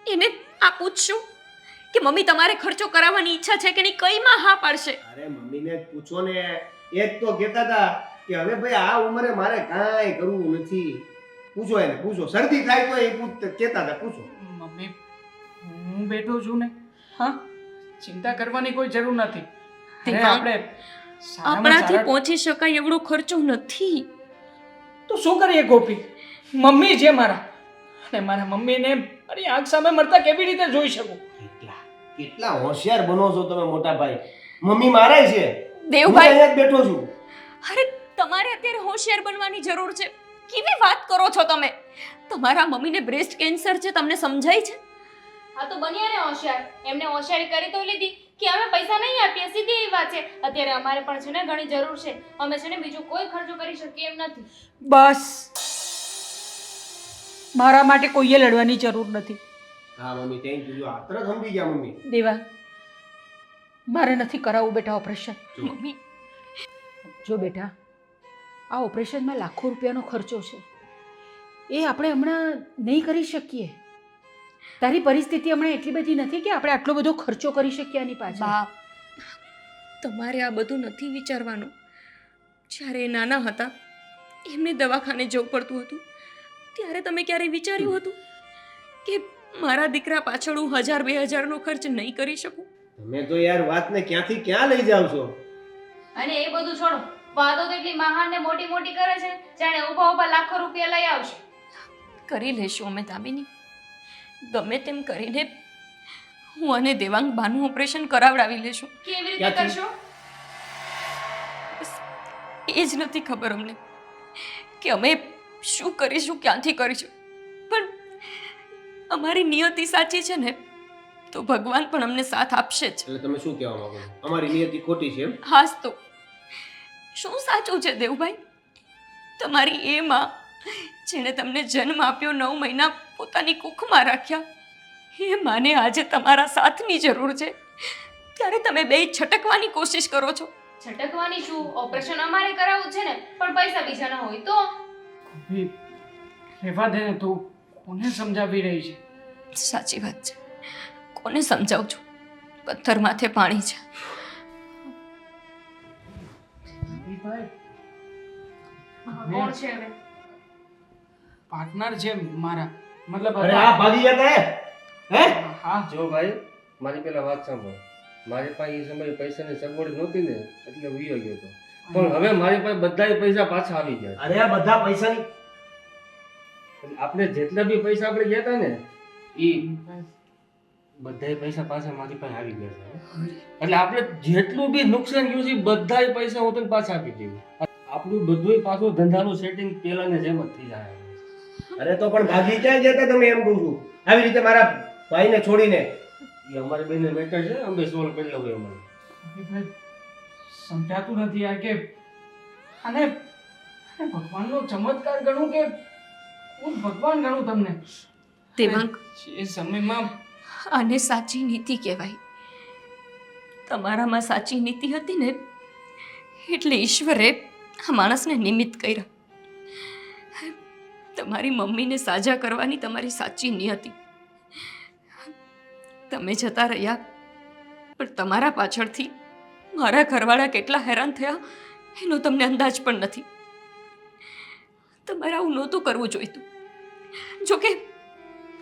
એને આ પૂછશું કે મમ્મી તમારે ખર્ચો કરાવવાની ઈચ્છા છે કે નહીં? કઈમાં હા પાડશે? અરે મમ્મીને જ પૂછો ને. એ જ તો કહેતા હતા કે હવે ભાઈ આ ઉંમરે મારે કાંઈ કરવું નથી. પૂછો એને, પૂછો. શરદી થાય તો એ કહેતા હતા, પૂછો. મમ્મી, હું બેઠો છું ને. હા, ચિંતા કરવાની કોઈ જરૂર નથી. અરે દેવાંગ, આપણે સારામાં આપણાથી સારા- પહોંચી શકાય એવડો ખર્ચો નથી. તો શું કરીએ ગોપી? મમ્મી છે મારા, અને મારા મમ્મીને મારી આંખ સામે મરતા કેવી રીતે જોઈ શકું? કેટલા હોશિયાર બનો છો તમે મોટા ભાઈ. મમ્મી મારાય છે. હું દેવભાઈ અહીંયા જ બેઠો છું. અરે તમારે અત્યારે હોશિયાર બનવાની જરૂર છે. કેવી વાત કરો છો તમે? તમારા મમ્મીને બ્રેસ્ટ કેન્સર છે, તમને સમજાય છે? હા તો બન્યા ને હોશિયાર. એમને હોશિયારી કરી તો લીધી કે અમે પૈસા નહીં આપીએ, સીધી એવી વાત છે. અત્યારે અમારે પણ છે ને ઘણી જરૂર છે. અમે છે ને બીજું કોઈ ખર્ચો કરી શકીએ એમ નથી. બસ, મારા માટે કોઈએ લડવાની જરૂર નથી. હા મમ્મી, થેન્ક યુ. આ તરત સમજી ગયા મમ્મી. દેવા, મારે નથી કરાવવું બેટા ઓપરેશન. મમ્મી જો બેટા, આ ઓપરેશનમાં લાખો રૂપિયાનો ખર્ચો છે. એ આપણે હમણાં નહીં કરી શકીએ. તારી પરિસ્થિતિ હમણાં એટલી બધી નથી કે આપણે આટલો બધો ખર્ચો કરી શકીએ આની પાછળ. બા, તમારે આ બધું નથી વિચારવાનું. જ્યારે એ નાના હતા એમને દવાખાને જવું પડતું હતું, ત્યારે તમે ક્યારેય વિચાર્યું હતું કે મારા દીકરા પાછળ હું 1000-2000નો ખર્ચ નહીં કરી શકું? તમે તો યાર વાતને ક્યાંથી ક્યાં લઈ જાવ છો. અને એ બધું છોડો, વાતો તો એટલી મહાન ને મોટી મોટી કરે છે જાણે ઊભા ઊભા લાખો રૂપિયા લઈ આવશે. કરી લેશું અમે દામિની. ગમે તેમ કરીને હું અને દેવાંગ બાનું ઓપરેશન કરાવડાવી લેશું. કેવી રીતે ક્યાંથી? કરશો? એ જ નથી ખબર અમને કે અમે શું કરીશું, ક્યાંથી કરીશું. પણ અમારી નિયતિ સાચી છે ને તો ભગવાન પણ અમને સાથ આપશે જ. એટલે તમે શું કહેવા માંગો છો? અમારી નિયતિ ખોટી છે એમ? હાસ તો શું સાચું છે દેવભાઈ? તમારી એ માં જેણે તમને જન્મ આપ્યો, 9 મહિના પોતાની કુખમાં રાખ્યા, એ માને આજે તમારા સાથની જરૂર છે, ત્યારે તમે બે છટકવાની કોશિશ કરો છો. છટકવાની શું? ઓપરેશન અમારે કરાવવું છે ને, પણ પૈસા બીજા ના હોય તો? ભાઈ, રહેવા દે ને, તું કોને સમજાવી રહી છે? સાચી વાત છે. કોને સમજાવું છું? પથ્થર માથે પાણી છે. ભાઈ, કોણ છે હવે? પાર્ટનર છે મારા, મતલબ અરે આ ભાગી જતા હે? હા. જો ભાઈ, મારી પેલા વાત સાંભળ. મારી પાસે એ સમયે પૈસાની સગવડ નહોતી ને, એટલે વયો ગયો હતો. પણ હવે મારી પાસે બધાય પૈસા પાછા આવી ગયા છે. અરે આ બધા પૈસાની એટલે આપણે જેટલા બી પૈસા આપણે ગયા હતા ને, એ બધાય પૈસા પાછા મારી પાસે આવી ગયા છે. એટલે આપણે જેટલું બી નુકસાન ગયું છે, બધાય પૈસા હું તને પાછા આપી દઉં. આપણું બધુંય પાછું ધંધાનું સેટિંગ પેલાને જેમ જ થઈ જાય. અરે તો પણ ભાગી ક્યાં જતા તમે એમ કહું છું? આવી રીતે મારા ભાઈને છોડીને. એ અમારી બેનને મેટર છે, અમે સોલ્વ કરી લઉં અમારે. ભાઈ, સમજાતું નથી યાર કે આને ભગવાનનો ચમત્કાર ગણું કે હું ભગવાન ગણું તમને? દેવાંગ, એ સમયમાં આને સાચી નીતિ કહેવાય. તમારામાં સાચી નીતિ હતી ને, એટલે ઈશ્વરે આ માણસને નિમિત્ત કર્યા. તમારી મમ્મીને સાજા કરવાની તમારી સાચી નિયતિ. તમે જતા રહ્યા, પણ તમારા પાછળથી મારા ઘરવાળા કેટલા હેરાન થયા એનો તમને અંદાજ પણ નથી. તમારે આવું નહોતું કરવું જોઈતું. જોકે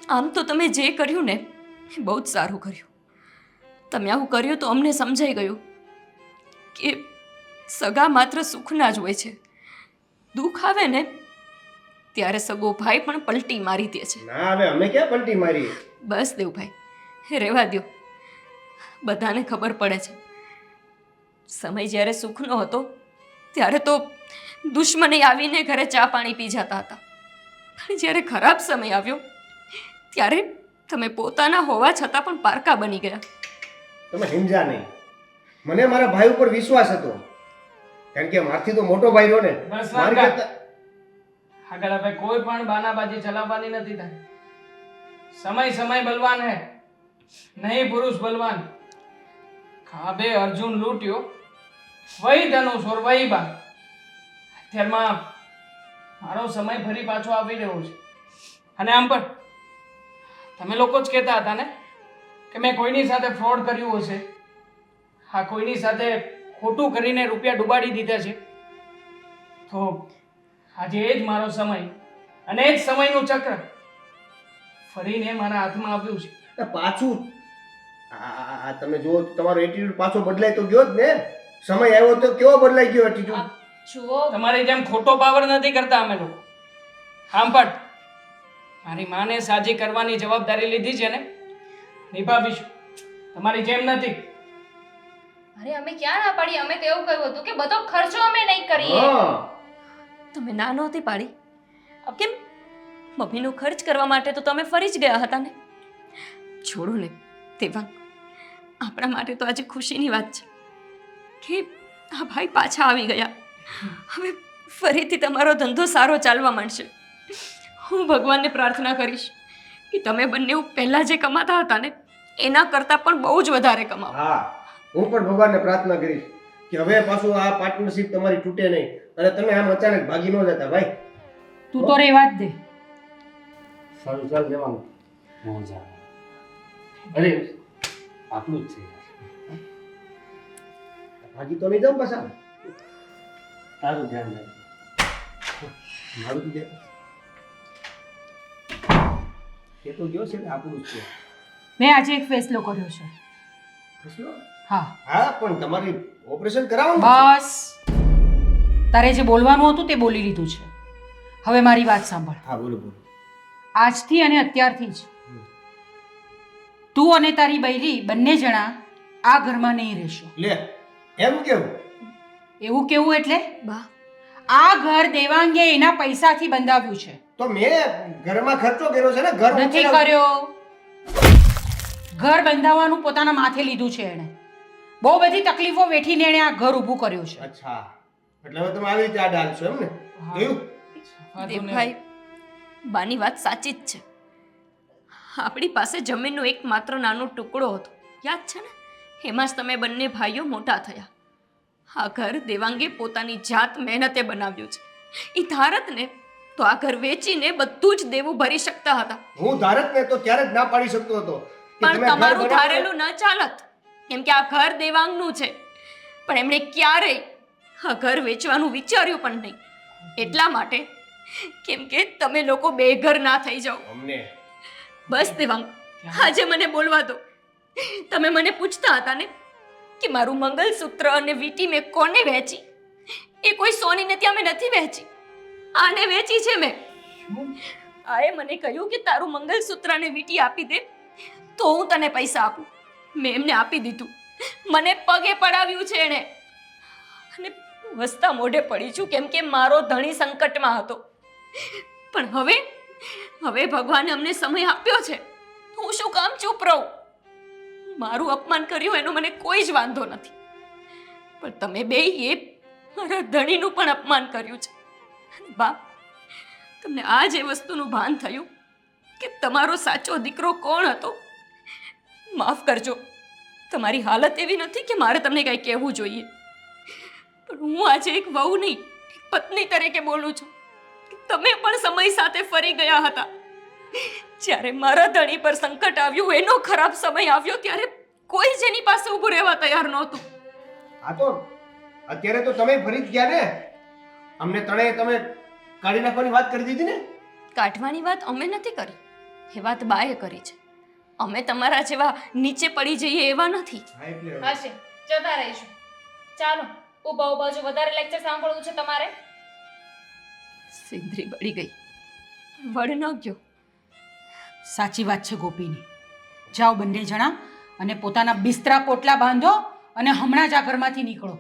આમ તો તમે જે કર્યું ને એ બહુ જ સારું કર્યું. તમે આવું કર્યું તો અમને સમજાઈ ગયું કે સગા માત્ર સુખના જ હોય છે. દુઃખ આવે ને ત્યારે સગો ભાઈ પણ પલટી મારી દે છે. ના, હવે અમે ક્યાં પલટી મારી? બસ દેવભાઈ, રહેવા દ્યો. બધાને ખબર પડે છે સમય જ્યારે સુખનો હતો ત્યારે તો દુશ્મની આવીને ઘરે ચા પાણી પી જતા હતા, પણ જ્યારે ખરાબ સમય આવ્યો ત્યારે તમે પોતાના હોવા છતાં પણ પારકા બની ગયા. તમે સમજ્યા નહીં. મને મારા ભાઈ ઉપર વિશ્વાસ હતો, કારણ કે મારથી તો મોટો ભાઈ રહ્યો ને. બસ મારી વાંકા. કરતા આગળ હવે કોઈ પણ બાનાબાજી ચલાવવાની નથી થાય. સમય સમય બલવાન હે, નહીં પુરુષ બલવાન. ખાબે અર્જુન લૂટ્યો, વહી ધનુષ ઓર વહી બાણ. અત્યારમાં મારો સમય ફરી પાછો આવી રહ્યો છે. અને આમ પણ તમે લોકો જ કહેતા હતા ને કે મેં કોઈની સાથે ફ્રોડ કર્યું હશે, હા કોઈની સાથે ખોટું કરીને રૂપિયા ડૂબાડી દીધા છે. તો આજે એ જ મારો સમય અને એ જ સમયનું ચક્ર ફરીને મારા હાથમાં આવ્યું છે. પાછું આ તમે જો તમારો એટીટ્યુડ પાછો બદલાય તો ગયો જ ને. સમય આવ્યો તો કેવો બદલાઈ ગયો એટીટ્યુડ? જુઓ, તમારી જેમ ખોટો પાવર નથી કરતા અમે લોકો. સાંભળ, મારી માને સાજી કરવાની જવાબદારી લીધી છે ને, નિભાવીશું. તમારી જેમ નથી. અરે અમે ક્યાં ના પાડી? અમે તો એવું કહ્યું હતું કે બધો ખર્ચો અમે નહીં કરીએ. તમે ના નહોતી પાડી. કેમ? મમ્મીનો ખર્ચ કરવા માટે તો તમે ફરી જ ગયા હતા ને. છોડો ને દેવાંગ, આપણા માટે તો આજે ખુશીની વાત છે કે આ ભાઈ પાછા આવી ગયા. હવે ફરીથી તમારો ધંધો સારો ચાલવા માંડશે. હું ભગવાનને પ્રાર્થના કરીશ કે તમે બંને પહેલા જે કમાતા હતા ને એના કરતાં પણ બહુ જ વધારે કમાવો. હા, હું પણ ભગવાનને પ્રાર્થના કરીશ કે હવે પાછું આ પાર્ટનરશિપ તમારી તૂટે નહીં અને તમે આમ અચાનક ભાગી ન જતા ભાઈ. તું તો રહેવા જ દે. સારું ચાલ દેવાનું મજા આવે. અરે આપણું જ છે યાર. ભાગી તો નહીં જાઉં પાછા. તારું ધ્યાન રાખજો. મારું તો ધ્યાન. એ તો ગયો છે ને આપણું જ છે. મેં આજે એક ફેસલો કર્યો છે. ફેસલો? હા, હા, પણ તમારી ઓપરેશન કરાવવાનું છે. બસ તારે જે બોલવાનું હતું તે બોલી લીધું છે. હવે મારી વાત સાંભળ. હા, બોલો બોલો. આજથી અને અત્યારથી જ તું અને તારી બૈરી બંને જણા આ ઘરમાં નહીં રહેશો. લે, એમ કેવું? એવું કેવું એટલે બા, આ ઘર દેવાંગે એના પૈસાથી બંધાવ્યું છે. તો મેં ઘરમાં ખર્ચો કર્યો છે ને, ઘર નથી ઉછેર- કર્યો. ઘર બંધાવવાનું પોતાના માથે લીધું છે એણે. બહુ બધી તકલીફો વેઠીને એણે આ ઘર ઊભું કર્યું છે. અચ્છા, એટલે હવે તમે આવી રીતે આ ડાલશો એમ ને? જોયું? દેવભાઈ, બાની વાત સાચી જ છે. આપણી પાસે જમીનનો એકમાત્ર નાનો ટુકડો હતો, યાદ છે ને? એમાં જ તમે બંને ભાઈઓ મોટા થયા. આ ઘર દેવાંગે પોતાની જાત મહેનતે બનાવ્યું છે. એ ધારત ને તો આ ઘર વેચીને બધું જ દેવું ભરી શકતા હતા. હું ધારક ને તો ત્યારે જ ના પાડી શકતો હતો કે પણ તમે ઘર તમારું બનાવો. ધારેલું ન ચાલત, કેમ કે આ ઘર દેવાંગનું છે. પણ એમણે ક્યારેય આ ઘર વેચવાનું વિચાર્યું પણ નહીં. એટલા માટે કેમ કે તમે લોકો બેઘર ના થઈ જાઓ. અમને બસ દેવાંગ, આજે મને બોલવા દો. તમે મને પૂછતા હતા ને કે મારું મંગલસૂત્ર અને વીંટી મેં કોને વેચી? એ કોઈ સોનીને ત્યાં મેં નથી વેચી, આને વેચી છે મેં. આએ મને કહ્યું કે તારું મંગલસૂત્ર અને વીંટી આપી દે તો હું તને પૈસા આપું. મેં એમને આપી દીધું. મને પગે પડાવ્યું છે એણે અને વસતા મોઢે પડી છું કેમ કે મારો ધણી સંકટમાં હતો. પણ હવે ભગવાને અમને સમય આપ્યો છે. હું શું કામ ચૂપ રહું? મારું અપમાન કર્યું એનો મને કોઈ જ વાંધો નથી, પણ તમે બેયે મારા ધણીનું પણ અપમાન કર્યું છે. બા, તમને આ જે વસ્તુનું ભાન થયું કે તમારો સાચો દીકરો કોણ હતો? માફ કરજો, તમારી હાલત એવી નથી કે મારે તમને કંઈ કહેવું જોઈએ. પણ હું આજે એક વહુ નહીં, એક પત્ની તરીકે બોલું છું. તમે પણ સમય સાથે ફરી ગયા હતા. જ્યારે મારા ધણી પર સંકટ આવ્યું, એનો ખરાબ સમય આવ્યો, ત્યારે કોઈ જ એની પાસે ઊભું રહેવા તૈયાર નહોતું. આ તો અત્યારે તો તમે ફરી જ ગયા ને. અમને તણે તમે કાઢી નાખવાની વાત કરી દીધી ને. કાઢવાની વાત અમે નથી કરી, એ વાત બાએ કરી છે. અમે તમારા જેવા નીચે પડી જઈએ એવા નથી. હા, એટલે હશે, જતા રહીશું. ચાલો, ઊભા ઊભા જો વધારે લેક્ચર સાંભળવું છે તમારે. સિંદરી બળી ગઈ, વડ ન ગયો. સાચી વાત છે ગોપીની. જાઓ બંને જણા અને પોતાના બિસ્તરા પોટલા બાંધો અને હમણાં જ આ ઘરમાંથી નીકળો.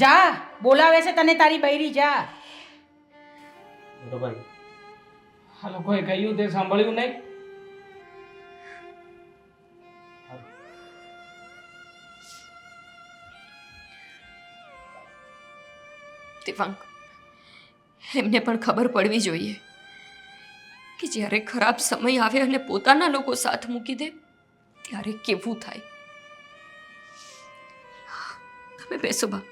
જા, બોલાવે છે તને તારી બૈરી, જા. મોટો ભાઈ, આ લોકોએ કહ્યું તે સાંભળ્યું નહીં. દેવાંગ, એમને પણ ખબર પડવી જોઈએ કે જ્યારે ખરાબ સમય આવે અને પોતાના લોકો સાથ મૂકી દે ત્યારે કેવું થાય. તમે બેસો બા.